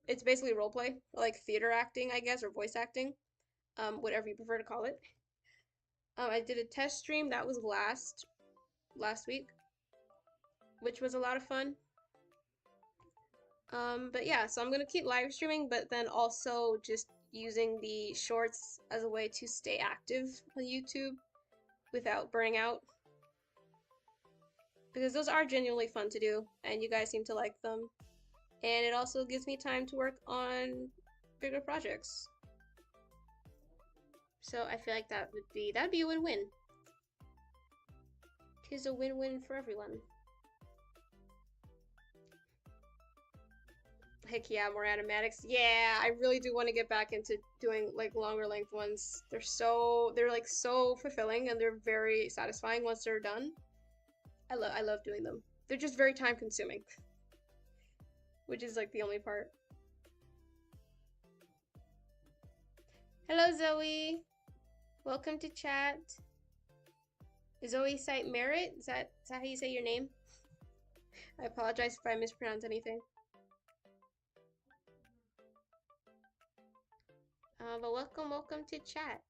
A: it's basically roleplay, like theater acting, I guess, or voice acting, whatever you prefer to call it. I did a test stream that was last week, which was a lot of fun. But yeah, so I'm gonna keep live streaming, but then also just using the shorts as a way to stay active on YouTube without burning out. Because those are genuinely fun to do, and you guys seem to like them. And it also gives me time to work on bigger projects. So I feel like that'd be a win-win. 'Tis a win-win for everyone. Heck yeah, more animatics. Yeah, I really do want to get back into doing like longer length ones. They're like so fulfilling and they're very satisfying once they're done. I love doing them. They're just very time consuming. which is like the only part. Hello, Zoe. Welcome to chat. Zoe Sight Merritt? Is that how you say your name? I apologize if I mispronounce anything. But welcome to chat.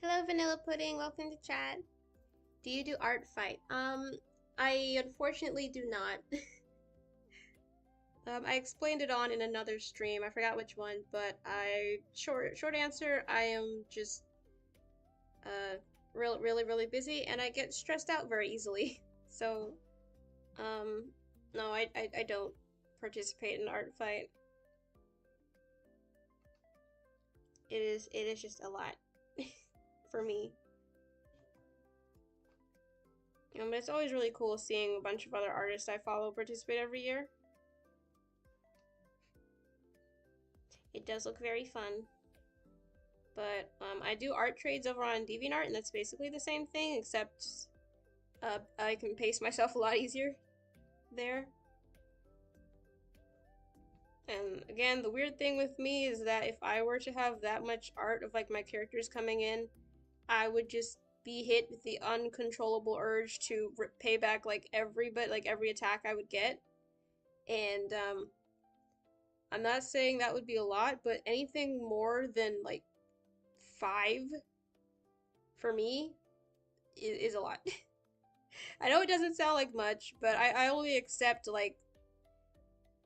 A: Hello, Vanilla Pudding. Welcome to chat. Do you do art fight? I unfortunately do not. I explained it on in another stream. I forgot which one, but short answer, I am just really busy, and I get stressed out very easily. So, no, I don't participate in art fight. It is just a lot for me. But it's always really cool seeing a bunch of other artists I follow participate every year. It does look very fun. But I do art trades over on DeviantArt, and that's basically the same thing, except I can pace myself a lot easier there. And again, the weird thing with me is that if I were to have that much art of like my characters coming in, I would just be hit with the uncontrollable urge to pay back like every attack I would get. And I'm not saying that would be a lot, but anything more than like 5 for me is a lot. I know it doesn't sound like much, but I only accept like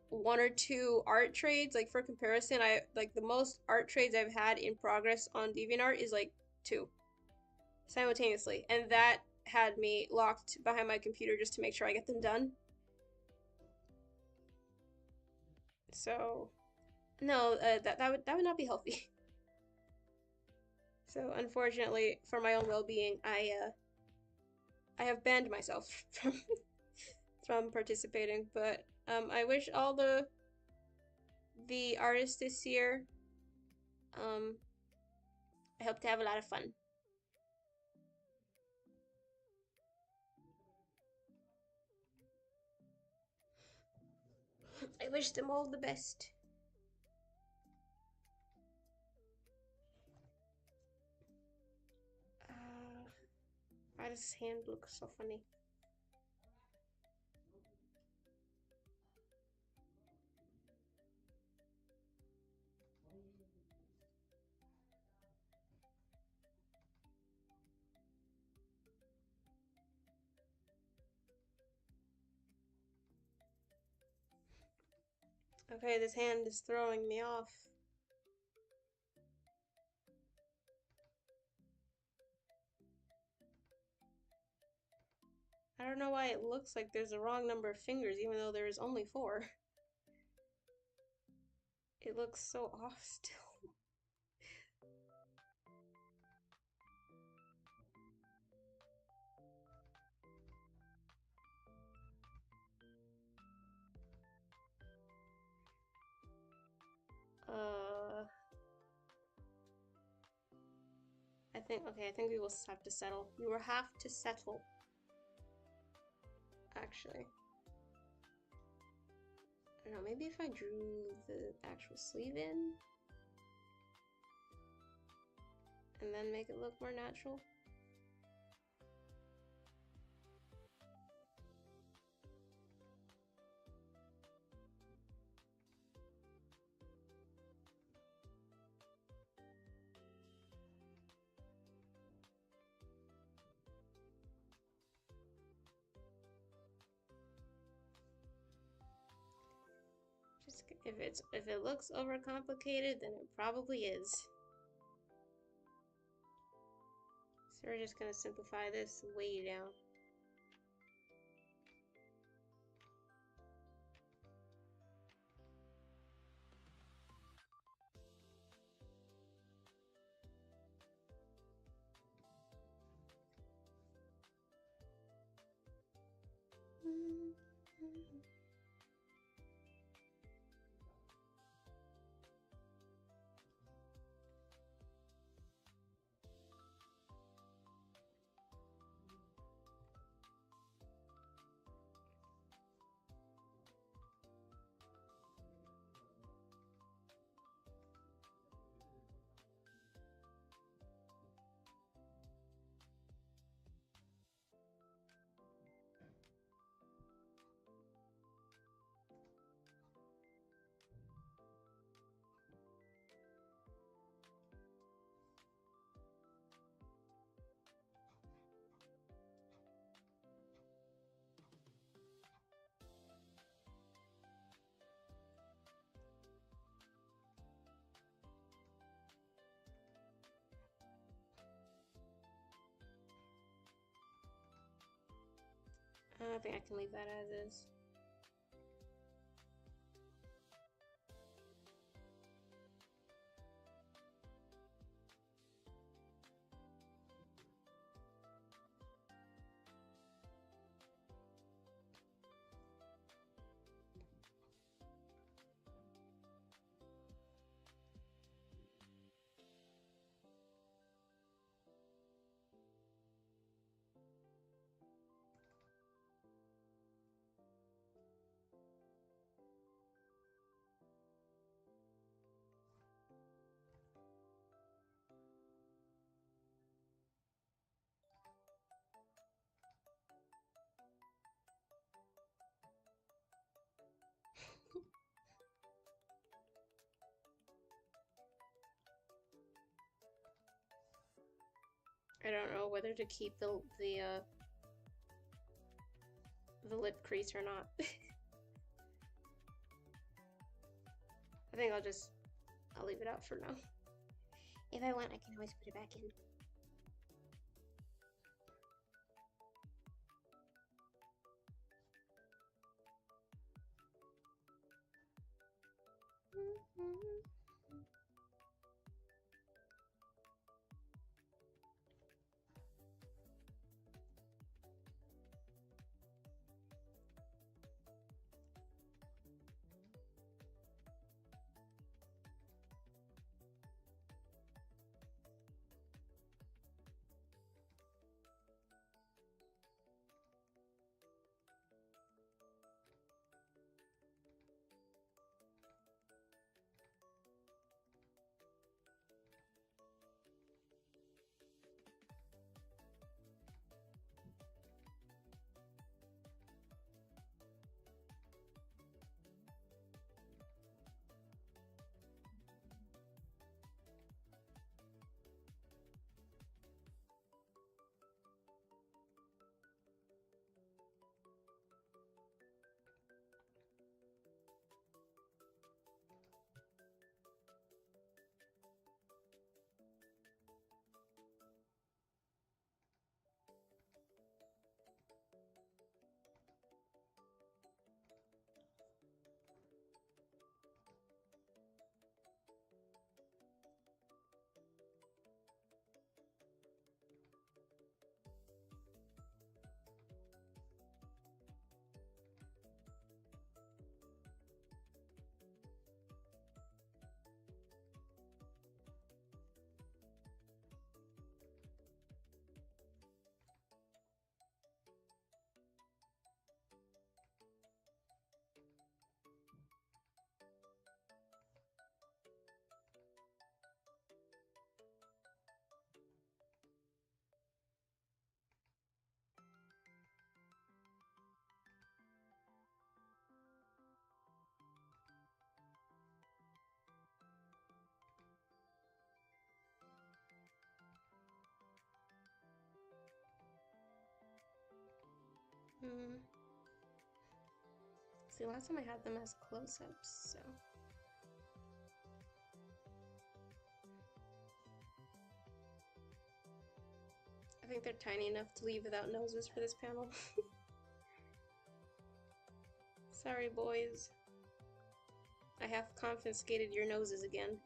A: 1 or 2 art trades. Like for comparison, I like the most art trades I've had in progress on DeviantArt is like 2 simultaneously, and that had me locked behind my computer just to make sure I get them done. So no, that would not be healthy. So unfortunately, for my own well-being, I have banned myself from participating. But I wish all the artists this year, I hope to have a lot of fun. I wish them all the best. Why does his hand look so funny? Okay, this hand is throwing me off. I don't know why it looks like there's a wrong number of fingers, even though there is only 4. It looks so off still. I think we will have to settle. We will have to settle. Actually. I don't know, maybe if I drew the actual sleeve in and then make it look more natural. Just if it looks overcomplicated, then it probably is. So we're just gonna simplify this way down. I think I can leave that as is. I don't know whether to keep the lip crease or not. I think I'll leave it out for now. If I want, I can always put it back in. Hmm. See, last time I had them as close-ups, so. I think they're tiny enough to leave without noses for this panel. Sorry, boys. I have confiscated your noses again.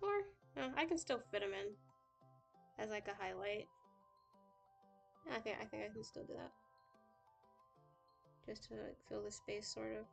A: Or, no, I can still fit them in as like a highlight. Okay, I think I can still do that. Just to like fill the space, sort of.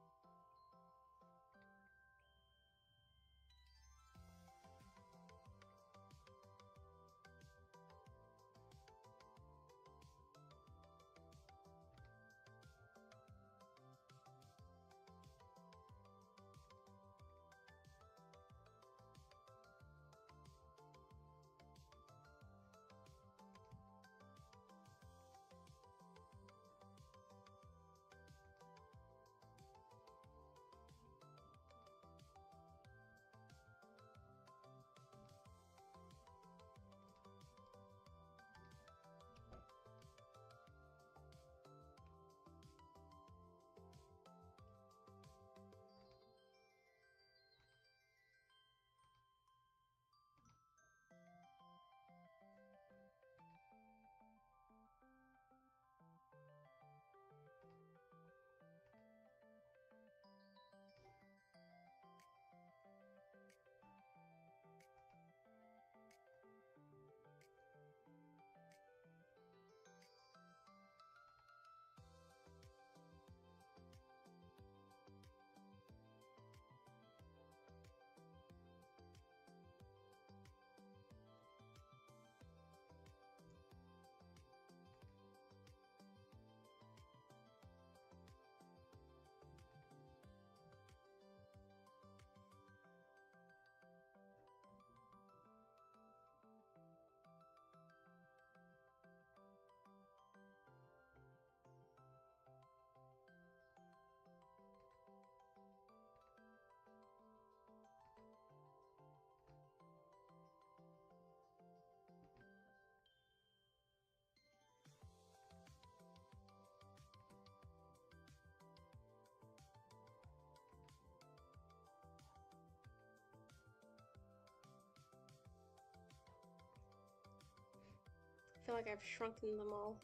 A: I feel like I've shrunken them all.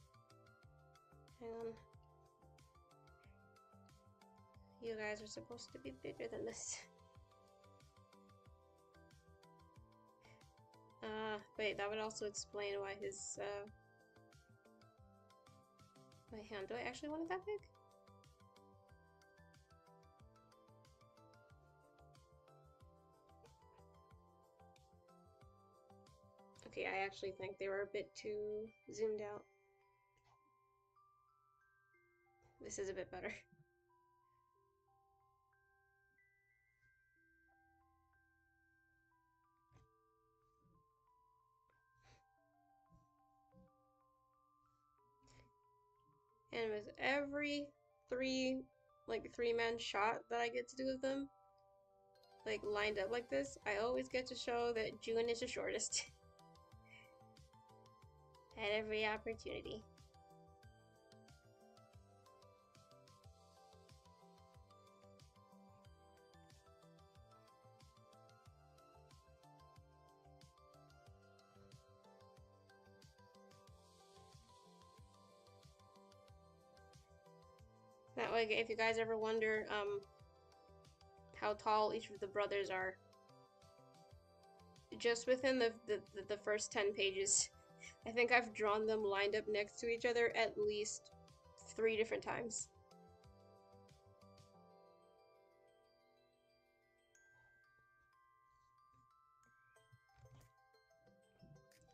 A: Hang on. You guys are supposed to be bigger than this. Wait, that would also explain why his, my hand. Do I actually want it that big? Okay, I actually think they were a bit too zoomed out. This is a bit better. And with every three-man shot that I get to do of them, like lined up like this, I always get to show that June is the shortest. At every opportunity. That way, if you guys ever wonder how tall each of the brothers are, just within the first 10 pages, I think I've drawn them lined up next to each other at least 3 different times.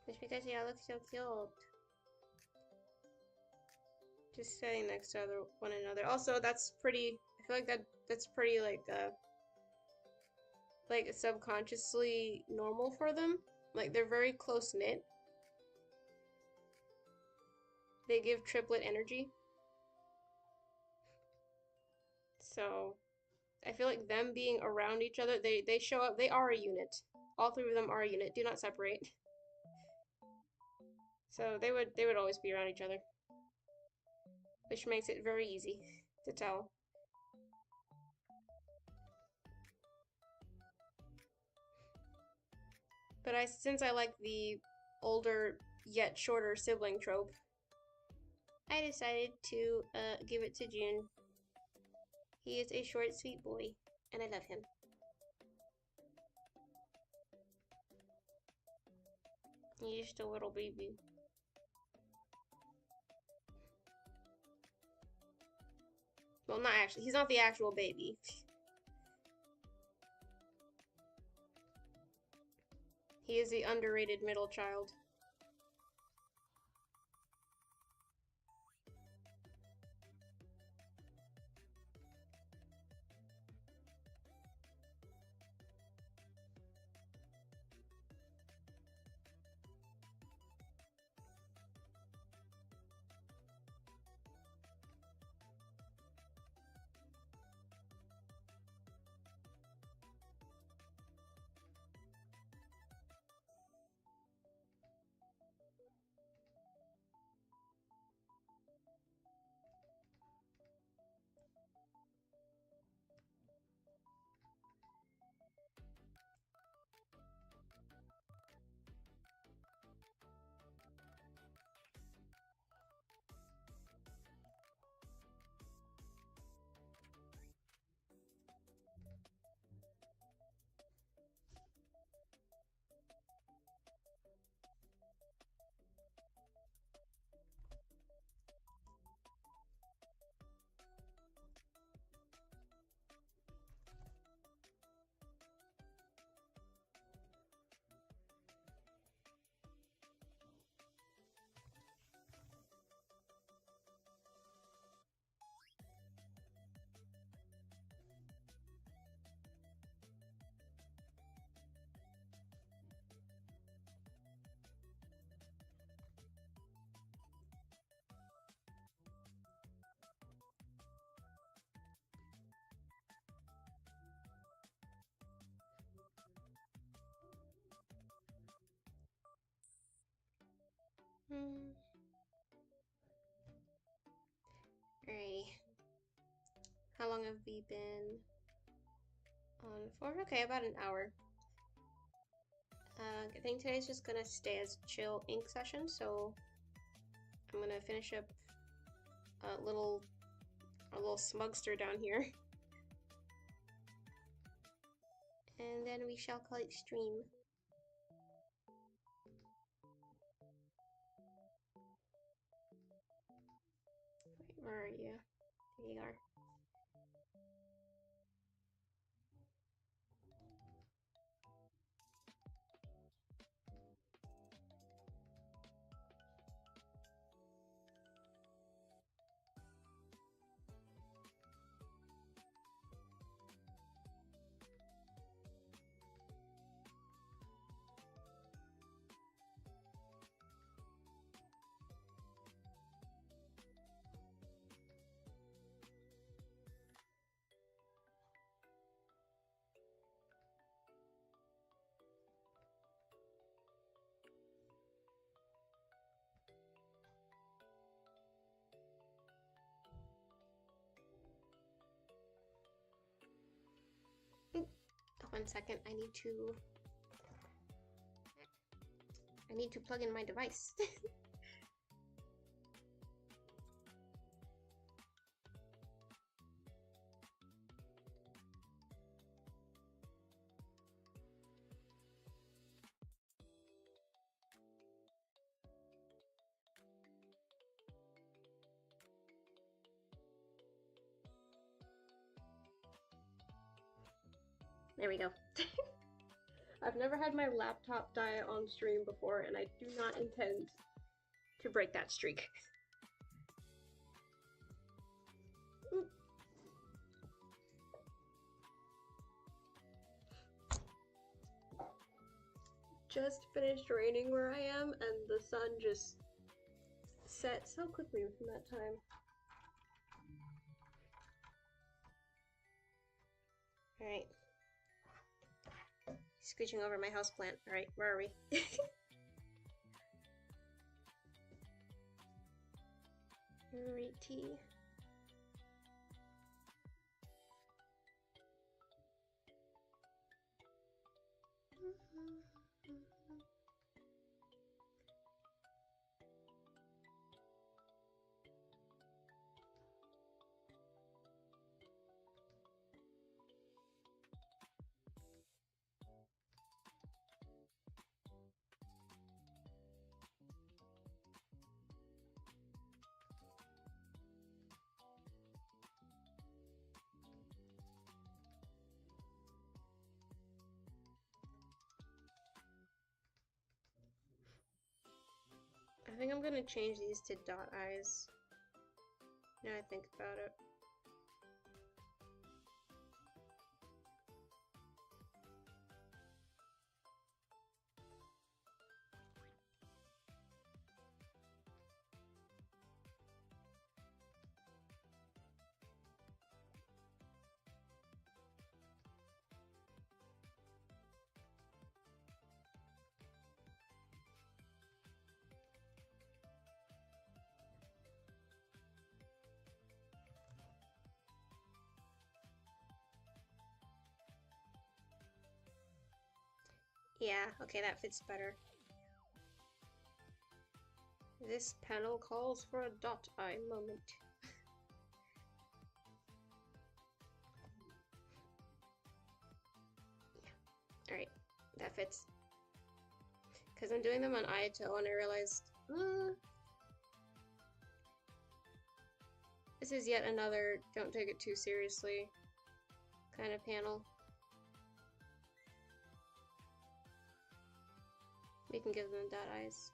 A: Just because y'all look so cute. Just sitting next to one another. Also, that's pretty. I feel like that's pretty like subconsciously normal for them. Like they're very close knit. They give triplet energy. So I feel like them being around each other, they show up. They are a unit. All three of them are a unit. Do not separate. So they would always be around each other, which makes it very easy to tell. But since I like the older yet shorter sibling trope, I decided to give it to June. He is a short, sweet boy, and I love him. He's just a little baby. Well, not actually. He's not the actual baby. He is the underrated middle child. Alrighty. How long have we been on for? Okay, about an hour. I think today's just gonna stay as chill ink session, so I'm gonna finish up a little smugster down here. And then we shall call it stream. Wait, where are you? There you are. One second, I need to plug in my device. There we go. I've never had my laptop die on stream before, and I do not intend to break that streak. Just finished raining where I am, and the sun just set so quickly within that time. Alright. Scooching over my houseplant. Alright, where are we? Alright, tea. I think I'm gonna change these to dot eyes. Now I think about it. Yeah, okay, that fits better. This panel calls for a dot eye moment. Yeah, alright, that fits. Because I'm doing them on Ayato and I realized, this is yet another don't take it too seriously kind of panel. We can give them dot eyes.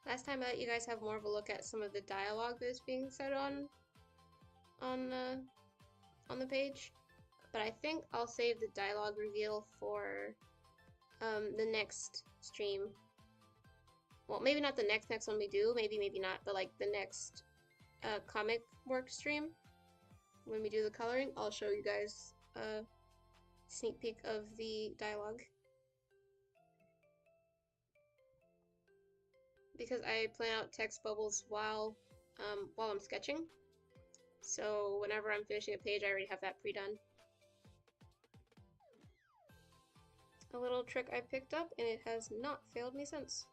A: Last time I let you guys have more of a look at some of the dialogue that's being said on the page, but I think I'll save the dialogue reveal for the next stream. Well, maybe not the next one we do, maybe not, but like the next comic work stream when we do the coloring, I'll show you guys a sneak peek of the dialogue. Because I plan out text bubbles while I'm sketching. So whenever I'm finishing a page, I already have that pre-done. A little trick I picked up, and it has not failed me since.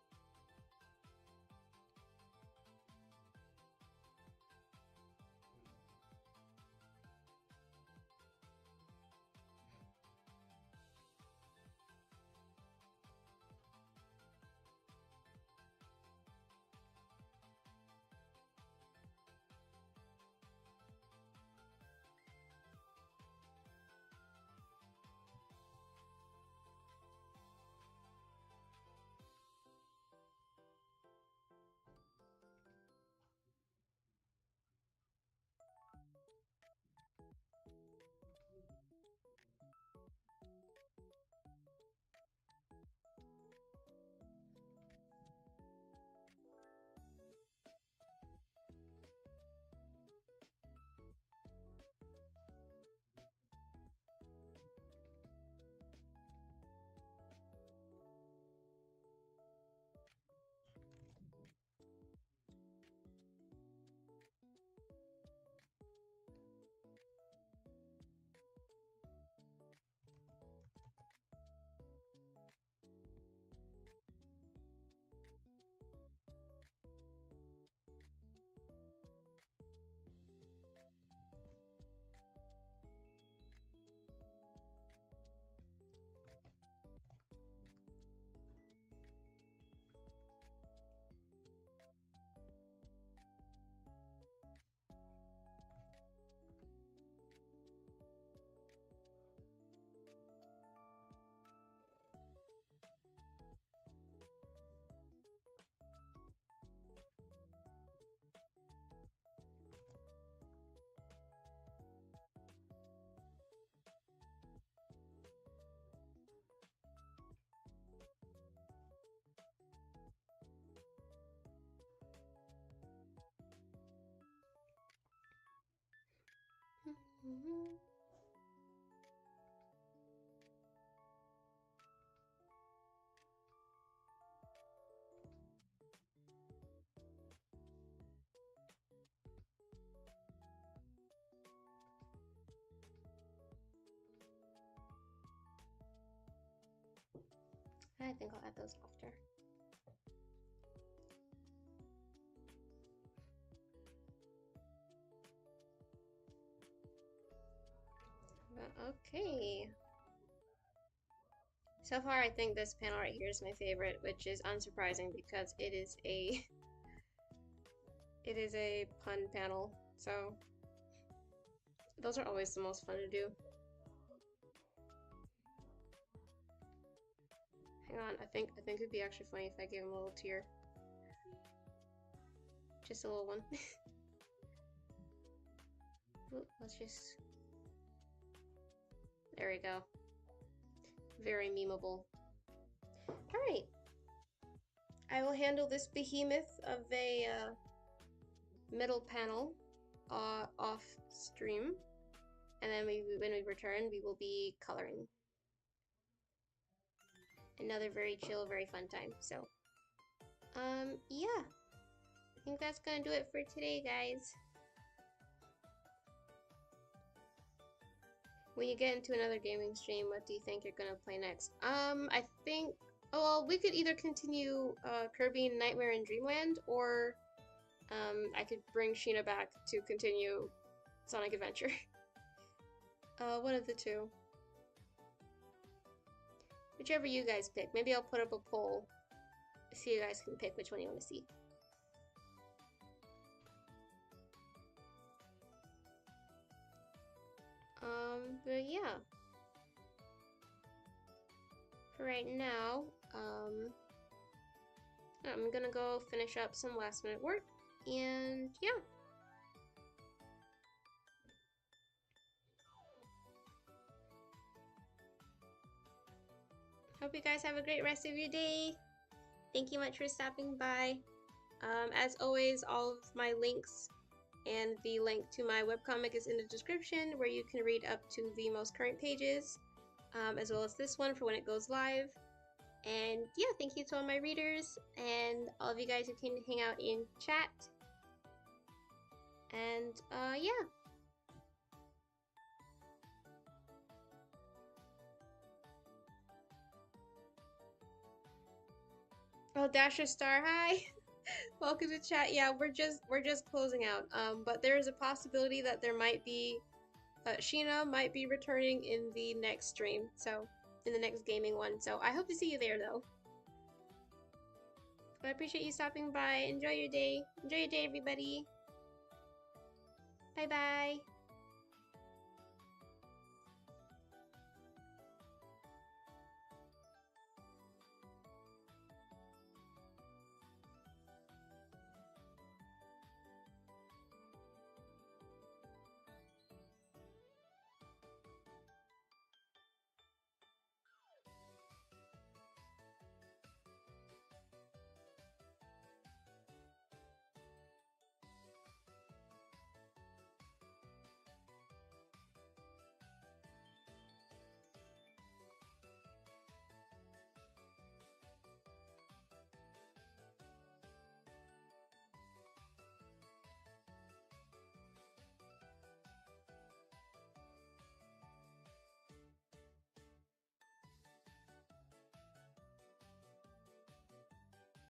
A: Mhm. I think I'll add those after. Okay. So far, I think this panel right here is my favorite, which is unsurprising because it is a it is a pun panel. So those are always the most fun to do. Hang on, I think it'd be actually funny if I gave him a little tear. Just a little one. Let's just... There we go. Very memeable. Alright. I will handle this behemoth of a middle panel off stream. And then when we return, we will be coloring. Another very chill, very fun time. So, yeah. I think that's gonna do it for today, guys. When you get into another gaming stream, what do you think you're gonna play next? I think, oh, well, we could either continue Kirby Nightmare in Dreamland, or I could bring Sheena back to continue Sonic Adventure. One of the two. Whichever you guys pick. Maybe I'll put up a poll so you guys can pick which one you want to see. But yeah. For right now, I'm gonna go finish up some last minute work, and yeah. Hope you guys have a great rest of your day. Thank you much for stopping by. As always, all of my links and the link to my webcomic is in the description, where you can read up to the most current pages, as well as this one for when it goes live. And yeah, thank you to all my readers and all of you guys who came to hang out in chat. And yeah. Oh, Dasher Star, hi. Welcome to chat. Yeah, we're just closing out. But there is a possibility that there might be Sheena might be returning in the next stream, so in the next gaming one. So I hope to see you there, though. But I appreciate you stopping by. Enjoy your day. Enjoy your day, everybody. Bye bye.